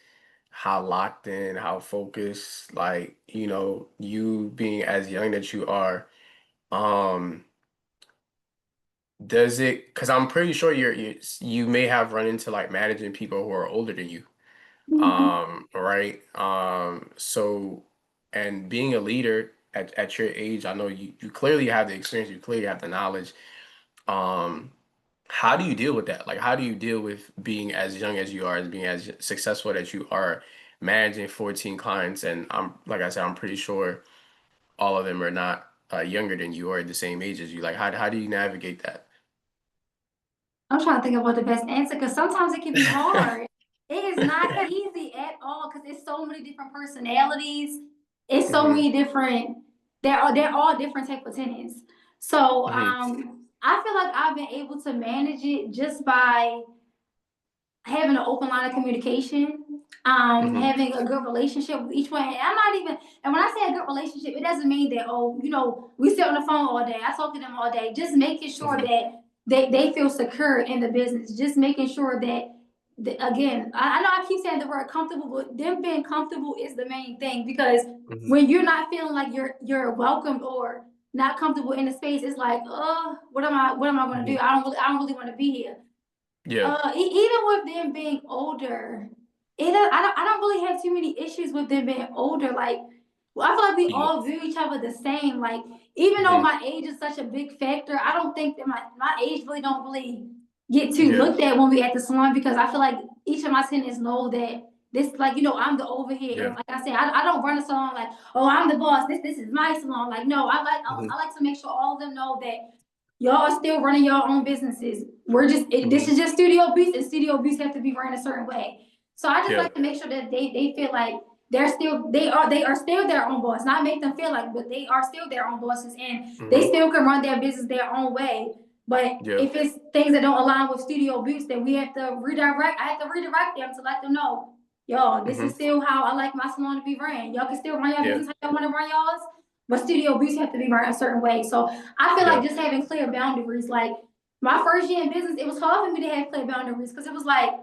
how locked in, how focused, like, you being as young that you are. Um, does it, because I'm pretty sure you may have run into like managing people who are older than you. Right. So, and being a leader at your age, I know you clearly have the experience, you clearly have the knowledge. Um, how do you deal with that? Like, how do you deal with being as young as you are, as being as successful that you are, managing 14 clients? And like I said, I'm pretty sure all of them are not younger than you or the same age as you. Like, how do you navigate that? I'm trying to think about the best answer because sometimes it can be hard. It is not easy at all because it's so many different personalities. It's so Hmm. many different. They're all different type of tenants. So Hmm. I feel like I've been able to manage it just by having an open line of communication, Hmm. having a good relationship with each one. And I'm not even, and when I say a good relationship, it doesn't mean that, oh, we sit on the phone all day. I talk to them all day. Just making sure Hmm. that they feel secure in the business. Just making sure that, again, I know I keep saying the word comfortable, but them being comfortable is the main thing because Hmm. when you're not feeling like you're welcomed or not comfortable in the space, it's like, what am I going to do? Hmm. I don't really want to be here. Yeah. Even with them being older, I don't really have too many issues with them being older. Like, well, I feel like we Yeah. all view each other the same. Like, even though Hmm. my age is such a big factor, I don't think that my age really don't really get too Yeah. looked at when we at the salon because I feel like each of my tenants know that this, like, I'm the overhead, and Yeah. like I said, I don't run a salon like, oh, I'm the boss. This is my salon. Like, no, I like I, Hmm. I like to make sure all of them know that y'all are still running your own businesses. This Hmm. is just Studio Beats, and Studio Beats have to be run a certain way. So I just Yeah. like to make sure that they feel like they are still their own boss, not make them feel like, but they are still their own bosses, and they Hmm. still can run their business their own way. But Yeah. if it's things that don't align with Studio Beats, then we have to redirect. I have to redirect them to let them know, yo, this is Hmm. still how I like my salon to be ran. Y'all can still run your Yeah. business how y'all want to run yours, but Studio Beats have to be run a certain way. So I feel Yeah. like just having clear boundaries. Like my first year in business, it was hard for me to have clear boundaries because it was like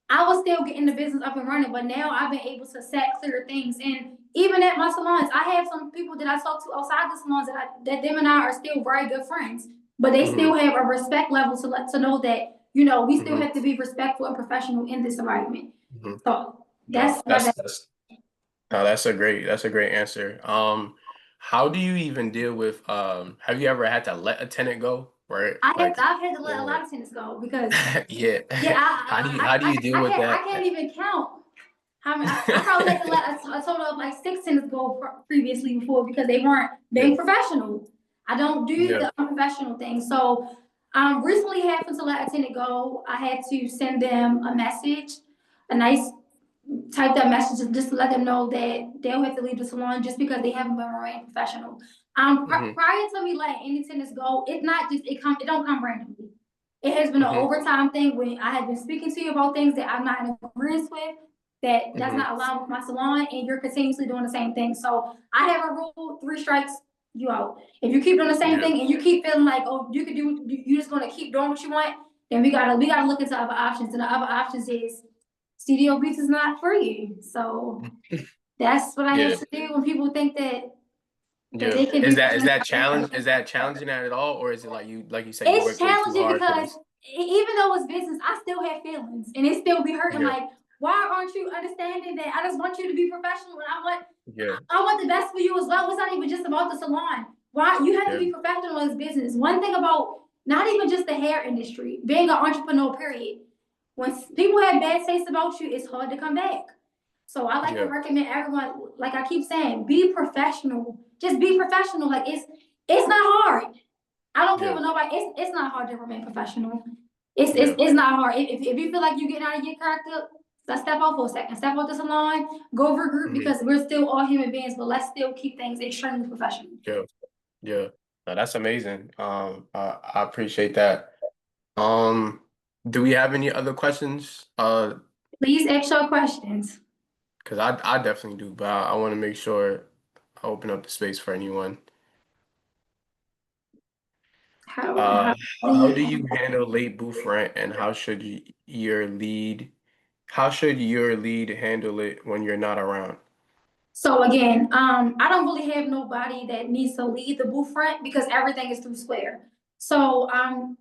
I was still getting the business up and running, but now I've been able to set clear things. And even at my salons, I have some people that I talk to outside the salons that them and I are still very good friends, but they Hmm. still have a respect level to know that we still Hmm. have to be respectful and professional in this environment. Hmm. So No, that's my best. no, that's a great answer. How do you even deal with have you ever had to let a tenant go? Right? Like, I've had to let a lot or of tenants go because yeah. yeah, How do you deal with I that? can't even count. How many, I probably had to let a total of like 6 tenants go previously before because they weren't Yeah. being professional. I don't do Yeah. the unprofessional thing. So recently happened to let a tenant go. I had to send them a message, a nice type that message just to let them know that they'll have to leave the salon just because they haven't been remain professional. Hmm. Prior to me letting any tenants go, it's not just it don't come randomly. It has been an Hmm. overtime thing when I have been speaking to you about things that I'm not in agreement with, that does Hmm. not align with my salon, and you're continuously doing the same thing. So I have a rule: 3 strikes, you out. If you keep doing the same Yeah. thing and you keep feeling like, oh, you just gonna keep doing what you want, then we gotta look into other options. And the other options is Studio Beats is not for you. So that's what I Yeah. have to do when people think that Yeah. they can Is do that is things. that challenge is that challenging that at all? Or is it like you said, you It's work way too challenging hard for because this? even though it's business, I still have feelings and it still be hurting. Yeah. Like, why aren't you understanding that I just want you to be professional and Yeah. I want the best for you as well. It's not even just about the salon. Why you have to Yeah. be professional in this business. One thing about not even just the hair industry, being an entrepreneur, period. When people have bad taste about you, it's hard to come back. So I like to Yeah. recommend everyone, like I keep saying, be professional. Just be professional. Like it's not hard. I don't care Yeah. what nobody. It's not hard to remain professional. Yeah. It's not hard. If you feel like you're getting out of your character, let's step out for a second. Step out the salon, go regroup Mhm. because we're still all human beings, but let's still keep things extremely professional. Yeah. Yeah. No, that's amazing. I appreciate that. Um, do we have any other questions? Please ask your questions. Because I definitely do, but I want to make sure I open up the space for anyone. How Uh, how do how you do you handle late booth rent, and how should your lead handle it when you're not around? So again, I don't really have nobody that needs to lead the booth front because everything is through Square. So I'm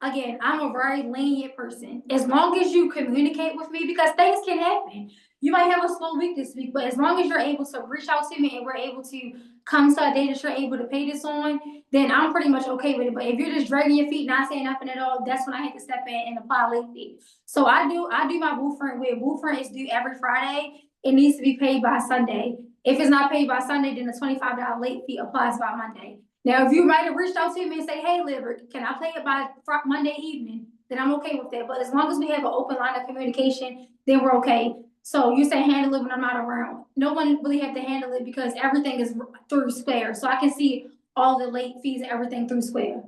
a very lenient person. As long as you communicate with me, because things can happen. You might have a slow week this week, but as long as you're able to reach out to me and we're able to come to a day that you're able to pay this on, then I'm pretty much okay with it. But if you're just dragging your feet, not saying nothing at all, that's when I have to step in and apply late fee. So I do my booth front where booth front is due every Friday. It needs to be paid by Sunday. If it's not paid by Sunday, then the $25 late fee applies by Monday. Now, if you might have reached out to me and say, hey, Liver, can I pay it by Monday evening? Then I'm okay with that. But as long as we have an open line of communication, then we're okay. So you say handle it when I'm not around. No one really have to handle it because everything is through Square. So I can see all the late fees and everything through Square.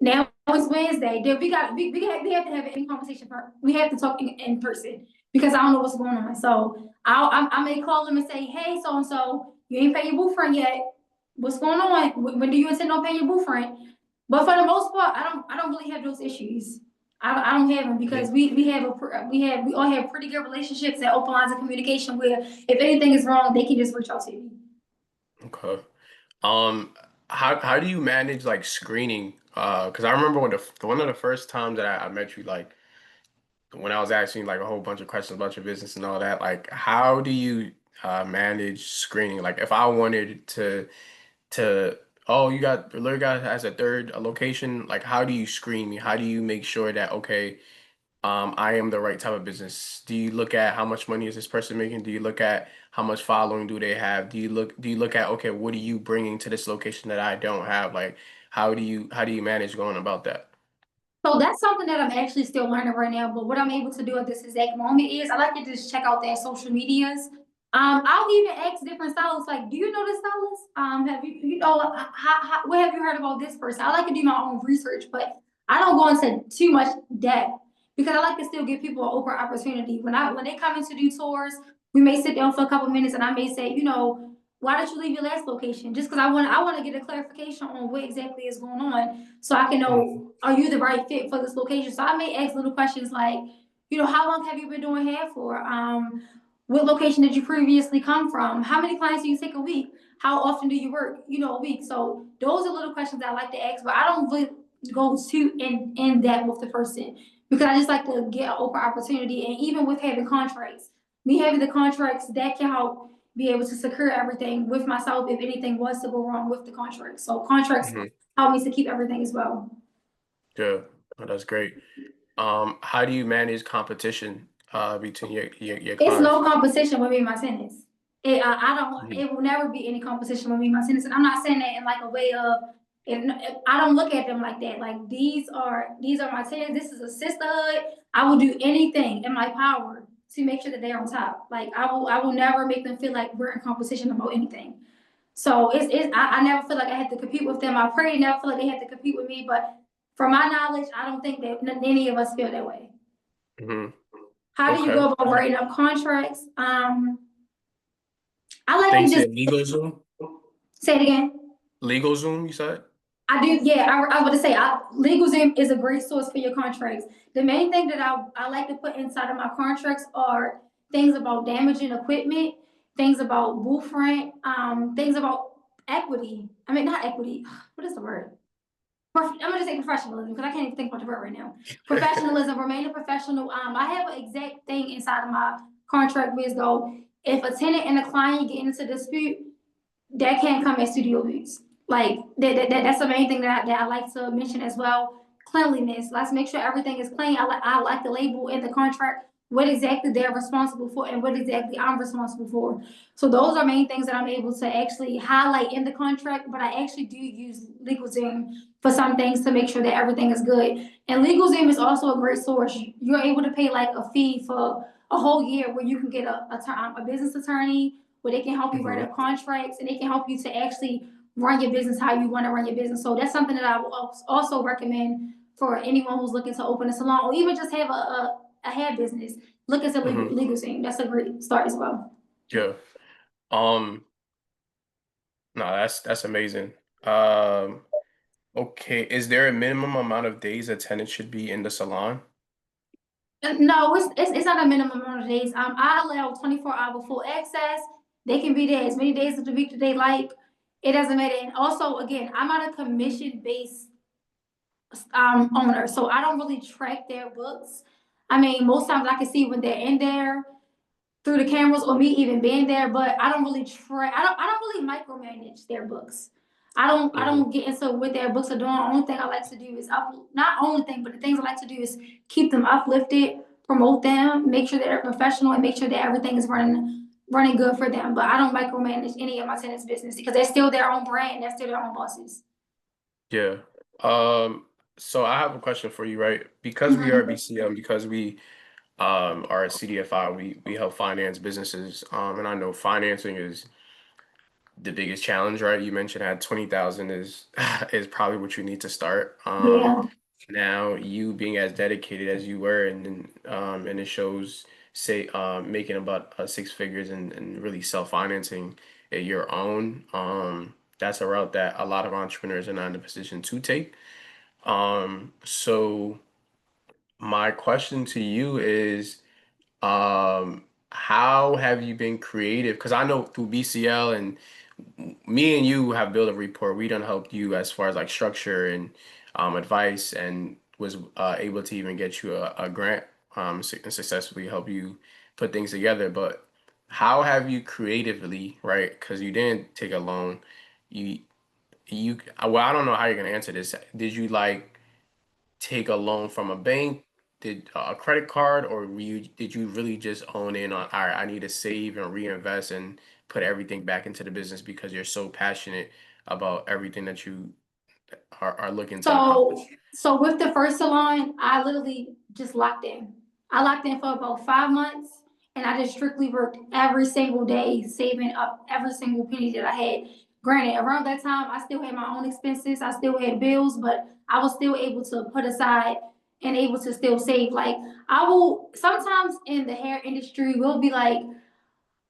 Now it's Wednesday. Then we have to have a conversation. We have to talk in person because I don't know what's going on. So I may call them and say, hey, so and so, you ain't paying your booth rent yet. What's going on? When do you intend on paying your booth rent? But for the most part, I don't really have those issues. I don't have them because we all have pretty good relationships and open lines of communication where if anything is wrong, they can just reach out to me. Okay. Um, how do you manage like screening? Because I remember one of the first times that I met you, like when I was asking like a whole bunch of questions about your business and all that, like how do you manage screening? Like if I wanted to oh, you got the little guy has a third location, like how do you screen me? How do you make sure that okay, I am the right type of business? Do you look at how much money is this person making? Do you look at how much following do they have? Do you look at okay, what are you bringing to this location that I don't have? Like how do you manage going about that? So that's something that I'm actually still learning right now. But what I'm able to do at this exact moment is I like to just check out their social medias. I'll even ask different stylists, like, do you know this stylist? Have you know, what have you heard about this person? I like to do my own research, but I don't go into too much depth because I like to still give people an open opportunity. When they come in to do tours, we may sit down for a couple minutes and I may say, you know, why did you leave your last location? Just because I want to get a clarification on what exactly is going on so I can know, are you the right fit for this location? So I may ask little questions like, you know, how long have you been doing hair for? What location did you previously come from? How many clients do you take a week? How often do you work, you know, a week? So those are little questions that I like to ask, but I don't really go too in depth with the person because I just like to get an open opportunity. And even with having contracts, me having the contracts, that can help be able to secure everything with myself if anything was to go wrong with the contract. So contracts Hmm. help me to keep everything as well. Yeah, oh, that's great. How do you manage competition between your It's clients? no competition with me and my tenants. I don't. Mhm. It will never be any competition with me and my tenants. And I'm not saying that in like a way of. If I don't look at them like that. Like these are my tenants. This is a sisterhood. I will do anything in my power to make sure that they're on top. Like I will never make them feel like we're in competition about anything. So I never feel like I had to compete with them. I pray they never feel like they had to compete with me. But from my knowledge, I don't think that any of us feel that way. Mhm. How do you Okay. go about writing up contracts? I like Then you to just said LegalZoom? say it again. LegalZoom, you said? I do, yeah. I would say LegalZoom is a great source for your contracts. The main thing that I like to put inside of my contracts are things about damaging equipment, things about booth rent, things about equity. I mean, not equity. What is the word? I'm gonna just say professionalism because I can't even think about the word right now. Professionalism, remaining professional. I have an exact thing inside of my contract with though. If a tenant and a client get into dispute, that can't come as studio use. Like that's the main thing that I like to mention as well. Cleanliness. Let's make sure everything is clean. I like the label in the contract what exactly they're responsible for and what exactly I'm responsible for. So those are main things that I'm able to actually highlight in the contract, but I actually do use LegalZoom for some things to make sure that everything is good. And LegalZoom is also a great source. You're able to pay like a fee for a whole year where you can get a business attorney where they can help you write Hmm. up contracts and they can help you to actually run your business how you want to run your business. So that's something that I will also recommend for anyone who's looking to open a salon or even just have a hair business. Look into Hmm. legal thing. That's a great start as well. Yeah. Um, no, that's amazing. Um, okay. Is there a minimum amount of days a tenant should be in the salon? No, it's not a minimum amount of days. I allow 24-hour full access. They can be there as many days of the week that they like. It doesn't matter. And also, again, I'm not a commission based owner, so I don't really track their books. I mean, most times I can see when they're in there through the cameras or me even being there, but I don't really try. I don't really micromanage their books. I Hmm. don't get into what their books are doing. The only thing I like to do is not only thing, but the things I like to do is keep them uplifted, promote them, make sure that they're professional, and make sure that everything is running good for them. But I don't micromanage any of my tenants' business because they're still their own brand. They're still their own bosses. Yeah. So I have a question for you, right? Because we are Mhm. BCM, because we are a CDFI, we help finance businesses. And I know financing is the biggest challenge, right? You mentioned at 20,000 is is probably what you need to start. Yeah. Now you being as dedicated as you were, and it shows, say, making about six figures and really self-financing at your own. That's a route that a lot of entrepreneurs are not in a position to take. So my question to you is, how have you been creative? Because I know through BCL and me and you have built a rapport. We done helped you as far as like structure and advice, and was able to even get you a grant and successfully help you put things together. But how have you creatively, right? Because you didn't take a loan. You well, I don't know how you're gonna answer this. Did you like take a loan from a bank? Did a credit card, or did you really just own in on, all right, I need to save and reinvest and put everything back into the business because you're so passionate about everything that you are looking to accomplish? So with the first salon, I literally just locked in. I locked in for about 5 months and I just strictly worked every single day, saving up every single penny that I had. Granted, around that time, I still had my own expenses, I still had bills, but I was still able to put aside and able to still save. Like, I will sometimes in the hair industry, we'll be like,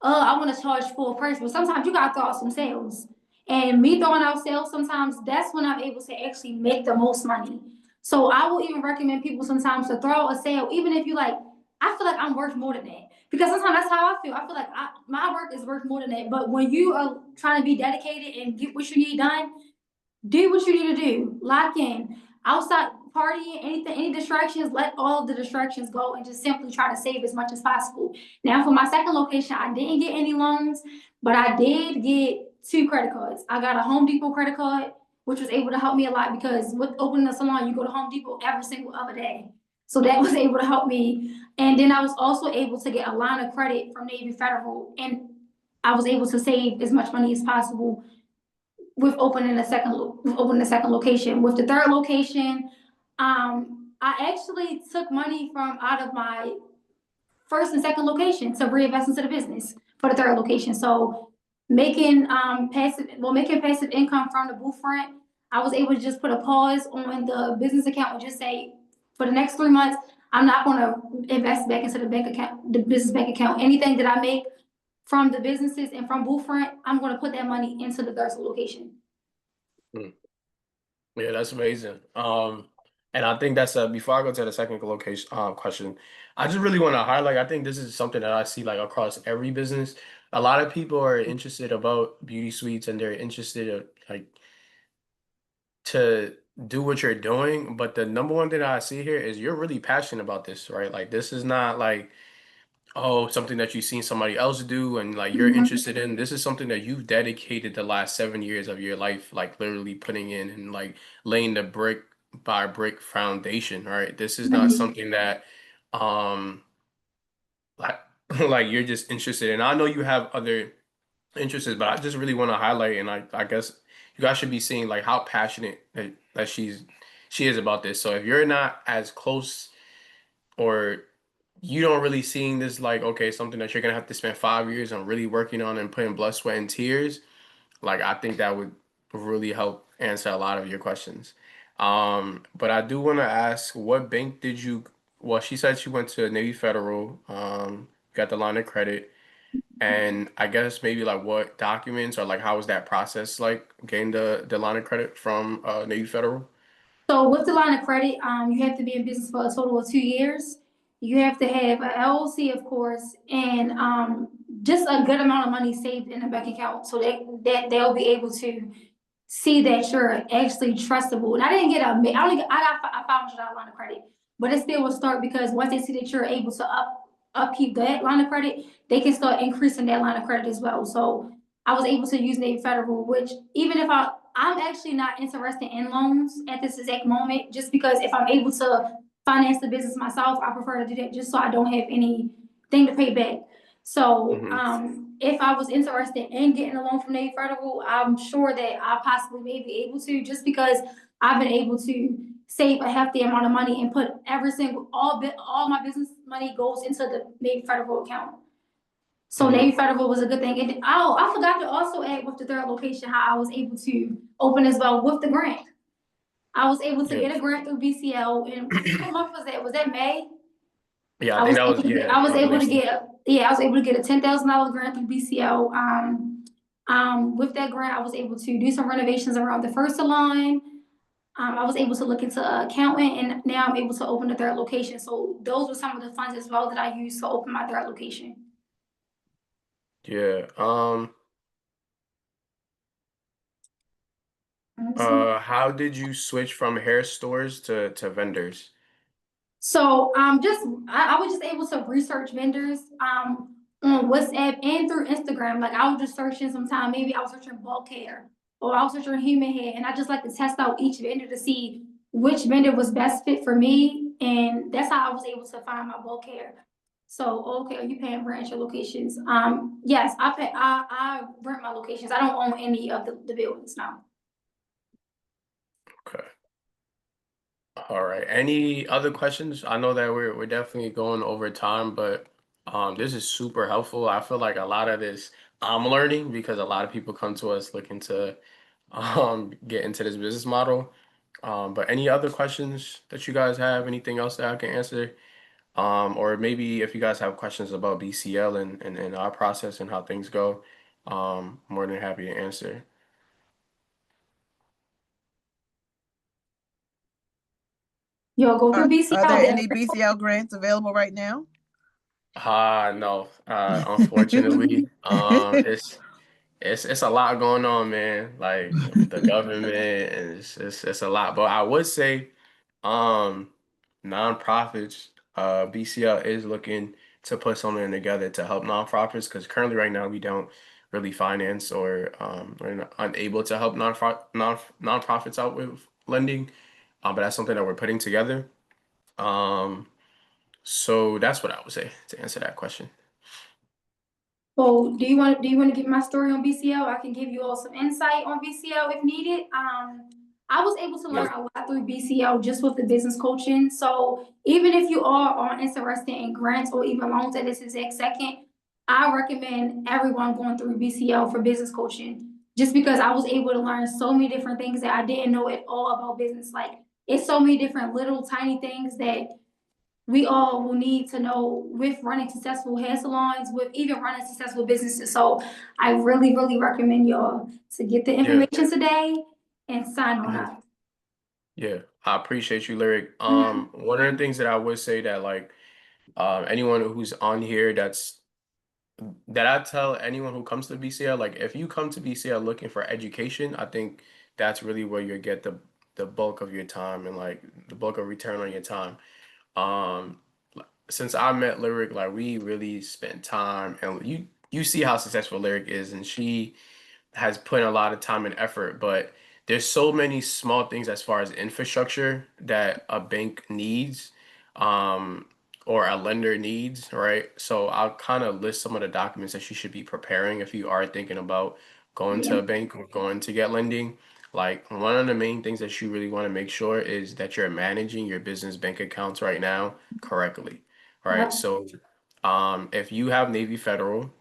I want to charge full price, but sometimes you gotta throw out some sales. And me throwing out sales, sometimes that's when I'm able to actually make the most money. So I will even recommend people sometimes to throw out a sale, even if you like, I feel like I'm worth more than that. Because sometimes that's how I feel. I feel like my work is worth more than that. But when you are trying to be dedicated and get what you need done, do what you need to do. Lock in. Outside partying, anything, any distractions, let all of the distractions go and just simply try to save as much as possible. Now, for my second location, I didn't get any loans, but I did get two credit cards. I got a Home Depot credit card, which was able to help me a lot because with opening a salon, you go to Home Depot every single other day. So that was able to help me. And then I was also able to get a line of credit from Navy Federal, and I was able to save as much money as possible with opening a second location. With the third location, I actually took money from out of my first and second location to reinvest into the business for the third location. So making passive income from the booth rent, I was able to just put a pause on the business account and just say, for the next 3 months, I'm not going to invest back into the bank account, the business bank account. Anything that I make from the businesses and from booth rent, I'm going to put that money into the third location. Hmm. Yeah, that's amazing. And I think that's before I go to the second location question, I just really want to highlight. I think this is something that I see like across every business. A lot of people are interested about beauty suites and they're interested like to do what you're doing, but the number one thing that I see here is you're really passionate about this, right? Like this is not like, oh, something that you've seen somebody else do and like you're Mhm. interested in. This is something that you've dedicated the last 7 years of your life, like literally putting in and like laying the brick by brick foundation, right? This is not Mhm. something that um like like you're just interested in. I know you have other interests, but I just really want to highlight, and I guess you guys should be seeing like how passionate that she is about this. So if you're not as close, or you don't really seeing this like, okay, something that you're gonna have to spend 5 years on really working on and putting blood, sweat, and tears, like I think that would really help answer a lot of your questions. But I do want to ask, what bank did you? Well, she said she went to Navy Federal, got the line of credit, and I guess maybe like what documents or like how was that process like getting the line of credit from Navy Federal? So with the line of credit, you have to be in business for a total of 2 years. You have to have an LLC, of course, and just a good amount of money saved in a bank account, so that they'll be able to see that you're actually trustable. And I didn't get I only I got a $500 line of credit, but it still will start because once they see that you're able to upkeep that line of credit, they can start increasing that line of credit as well. So I was able to use Navy Federal, which even if I'm actually not interested in loans at this exact moment, just because if I'm able to finance the business myself, I prefer to do that just so I don't have anything to pay back. So Hmm. if I was interested in getting a loan from Navy Federal, I'm sure that I possibly may be able to, just because I've been able to save a hefty amount of money and put every single all my business money goes into the Navy Federal account. So Hmm. Navy Federal was a good thing. And I forgot to also add with the third location how I was able to open as well with the grant. I was able to Yeah. get a grant through BCL. And what month was that? Was that May? Yeah, I think that was, yeah, I was I able believe to so. get a $10,000 grant through BCL. With that grant, I was able to do some renovations around the first salon. I was able to look into accountant, and now I'm able to open the third location. So those were some of the funds as well that I used to open my third location. Yeah. How did you switch from hair stores to vendors? So I was just able to research vendors on WhatsApp and through Instagram. Like I was just searching sometime, maybe I was searching bulk hair or I was searching human hair, and I just like to test out each vendor to see which vendor was best fit for me, and that's how I was able to find my bulk hair. So okay, are you paying rent at your locations? Yes, I rent my locations. I don't own any of the buildings now. Okay. All right. Any other questions? I know that we're definitely going over time, but this is super helpful. I feel like a lot of this I'm learning because a lot of people come to us looking to get into this business model. But any other questions that you guys have? Anything else that I can answer? Or maybe if you guys have questions about BCL and our process and how things go, more than happy to answer. Yo, go through Are there BCL. any BCL grants available right now? No. Unfortunately, it's a lot going on, man. Like with the government, and it's a lot. But I would say, um, nonprofits, BCL is looking to put something together to help nonprofits because currently right now we don't really finance or we're unable to help nonprofits out with lending. But that's something that we're putting together. Um, so that's what I would say to answer that question. So do you want to get my story on BCL? I can give you all some insight on BCL if needed. I was able to Yeah. learn a lot through BCL just with the business coaching. So even if you are interested in grants or even loans at this exact second, I recommend everyone going through BCL for business coaching. Just because I was able to learn so many different things that I didn't know at all about business. Like it's so many different little tiny things that we all will need to know with running successful hair salons, with even running successful businesses. So I really, really recommend y'all to get the Yeah. information today and sign on Mhm. up. Yeah. I appreciate you, Lyric. Mhm. One of the things that I would say that like anyone who's on here that I tell anyone who comes to BCL, like if you come to BCL looking for education, I think that's really where you get the bulk of your time and like the bulk of return on your time. Um, since I met Lyric, like we really spent time, and you see how successful Lyric is, and she has put in a lot of time and effort, but there's so many small things as far as infrastructure that a bank needs. Um, or a lender needs, right? So I'll kind of list some of the documents that you should be preparing if you are thinking about going Yeah. to a bank or going to get lending. Like one of the main things that you really want to make sure is that you're managing your business bank accounts right now correctly, right? Yep. So if you have Navy Federal,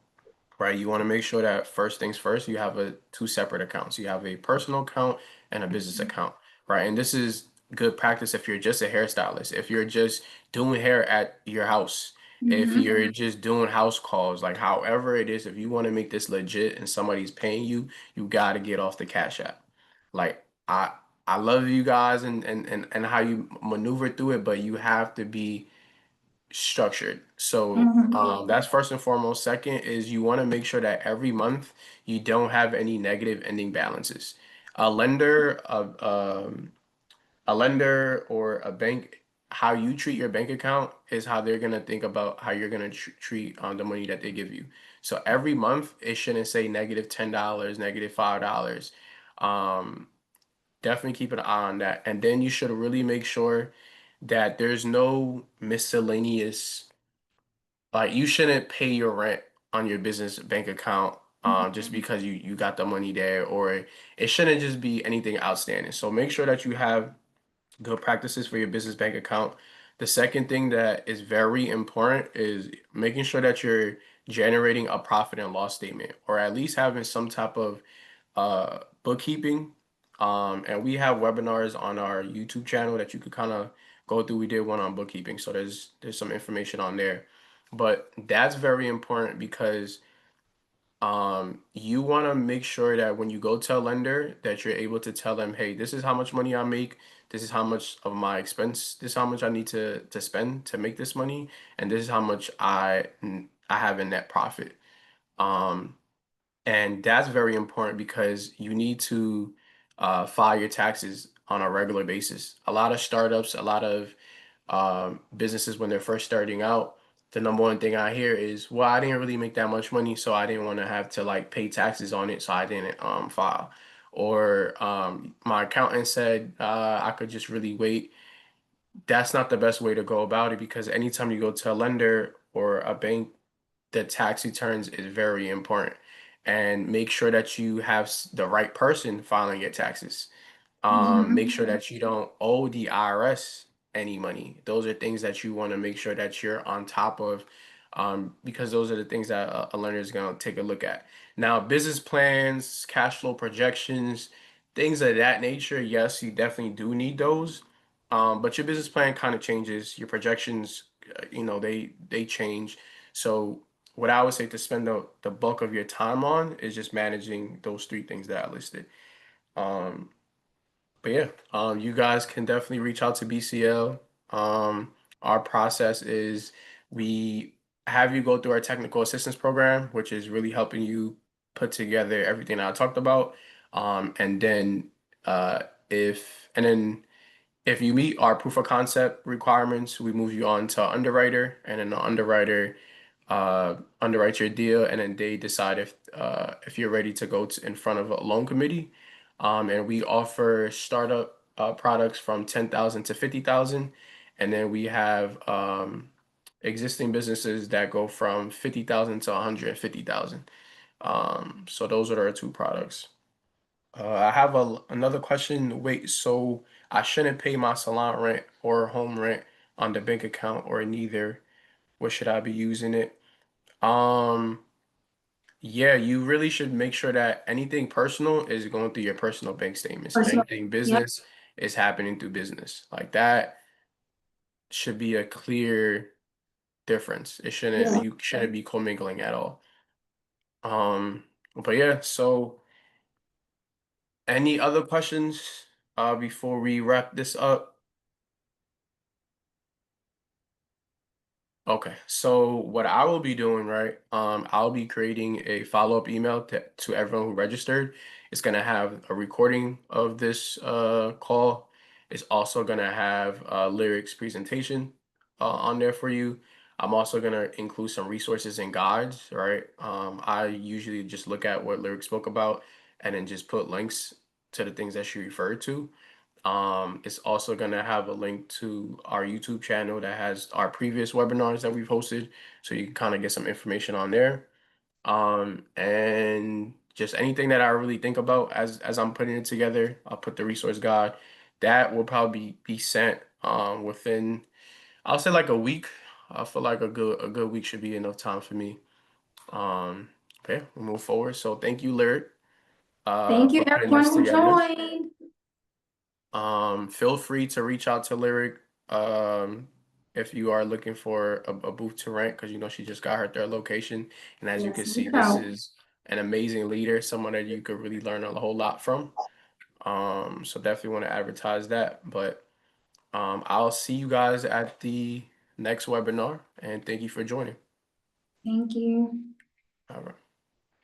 right? You want to make sure that first things first, you have two separate accounts. You have a personal account and a business account, right? And this is good practice if you're just a hairstylist, if you're just doing hair at your house, if Mm-hmm. you're just doing house calls, like however it is, if you want to make this legit and somebody's paying you, you got to get off the Cash App. Like I love you guys and how you maneuver through it, but you have to be structured. So Mm-hmm. that's first and foremost. Second is you want to make sure that every month you don't have any negative ending balances. A lender, a lender or a bank, how you treat your bank account is how they're gonna think about how you're gonna treat the money that they give you. So every month it shouldn't say -$10, -$5. Um, Definitely keep an eye on that, and then you should really make sure that there's no miscellaneous, like you shouldn't pay your rent on your business bank account just because you got the money there, or it shouldn't just be anything outstanding. So make sure that you have good practices for your business bank account. The second thing that is very important is making sure that you're generating a profit and loss statement, or at least having some type of bookkeeping. And we have webinars on our YouTube channel that you could kind of go through. We did one on bookkeeping, so there's some information on there. But that's very important because you want to make sure that when you go to a lender that you're able to tell them, hey, this is how much money I make, this is how much of my expense, this is how much I need to spend to make this money, and this is how much I have in net profit. Um, and that's very important because you need to file your taxes on a regular basis. A lot of startups, a lot of businesses, when they're first starting out, the number one thing I hear is, well, I didn't really make that much money, so I didn't want to have to like pay taxes on it, so I didn't file. Or my accountant said I could just really wait. That's not the best way to go about it because anytime you go to a lender or a bank, the tax returns is very important, and make sure that you have the right person filing your taxes. Make sure that you don't owe the IRS any money. Those are things that you want to make sure that you're on top of, because those are the things that a learner is going to take a look at. Now, business plans, cash flow projections, things of that nature, yes, you definitely do need those. But your business plan kind of changes. Your projections, they change. So what I would say to spend the bulk of your time on is just managing those three things that I listed. Um, but yeah, you guys can definitely reach out to BCL. Our process is we have you go through our technical assistance program, which is really helping you put together everything I talked about. And then if you meet our proof of concept requirements, we move you on to underwriter, and then the underwriter underwrites your deal, and then they decide if you're ready to go in front of a loan committee. And we offer startup products from 10,000 to 50,000, and then we have existing businesses that go from 50,000 to 150,000. So those are our two products. I have another question. Wait, so I shouldn't pay my salon rent or home rent on the bank account, or neither? What should I be using it? Um, yeah, you really should make sure that anything personal is going through your personal bank statements, and Personal. anything Yep. business is happening through business. Like that should be a clear difference. Yeah. You shouldn't be commingling at all. Um, but yeah, so any other questions before we wrap this up? Okay, so what I will be doing, right? I'll be creating a follow-up email to everyone who registered. It's gonna have a recording of this call. It's also gonna have lyrics presentation on there for you. I'm also gonna include some resources and guides, right? I usually just look at what lyrics spoke about and then just put links to the things that she referred to. It's also going to have a link to our YouTube channel that has our previous webinars that we've hosted, so you can kind of get some information on there. And just anything that I really think about as I'm putting it together, I'll put the resource guide. That will probably be sent within, I'll say, like a week. I feel like a good week should be enough time for me. Okay, we'll move forward. So thank you, Lyric, Thank you, for putting everyone this who together. joined. Feel free to reach out to Lyric if you are looking for a booth to rent, because she just got her third location. And as you can Yes, see, reach this out. is an amazing leader, someone that you could really learn a whole lot from. So definitely want to advertise that. But I'll see you guys at the next webinar, and thank you for joining. Thank you. All right.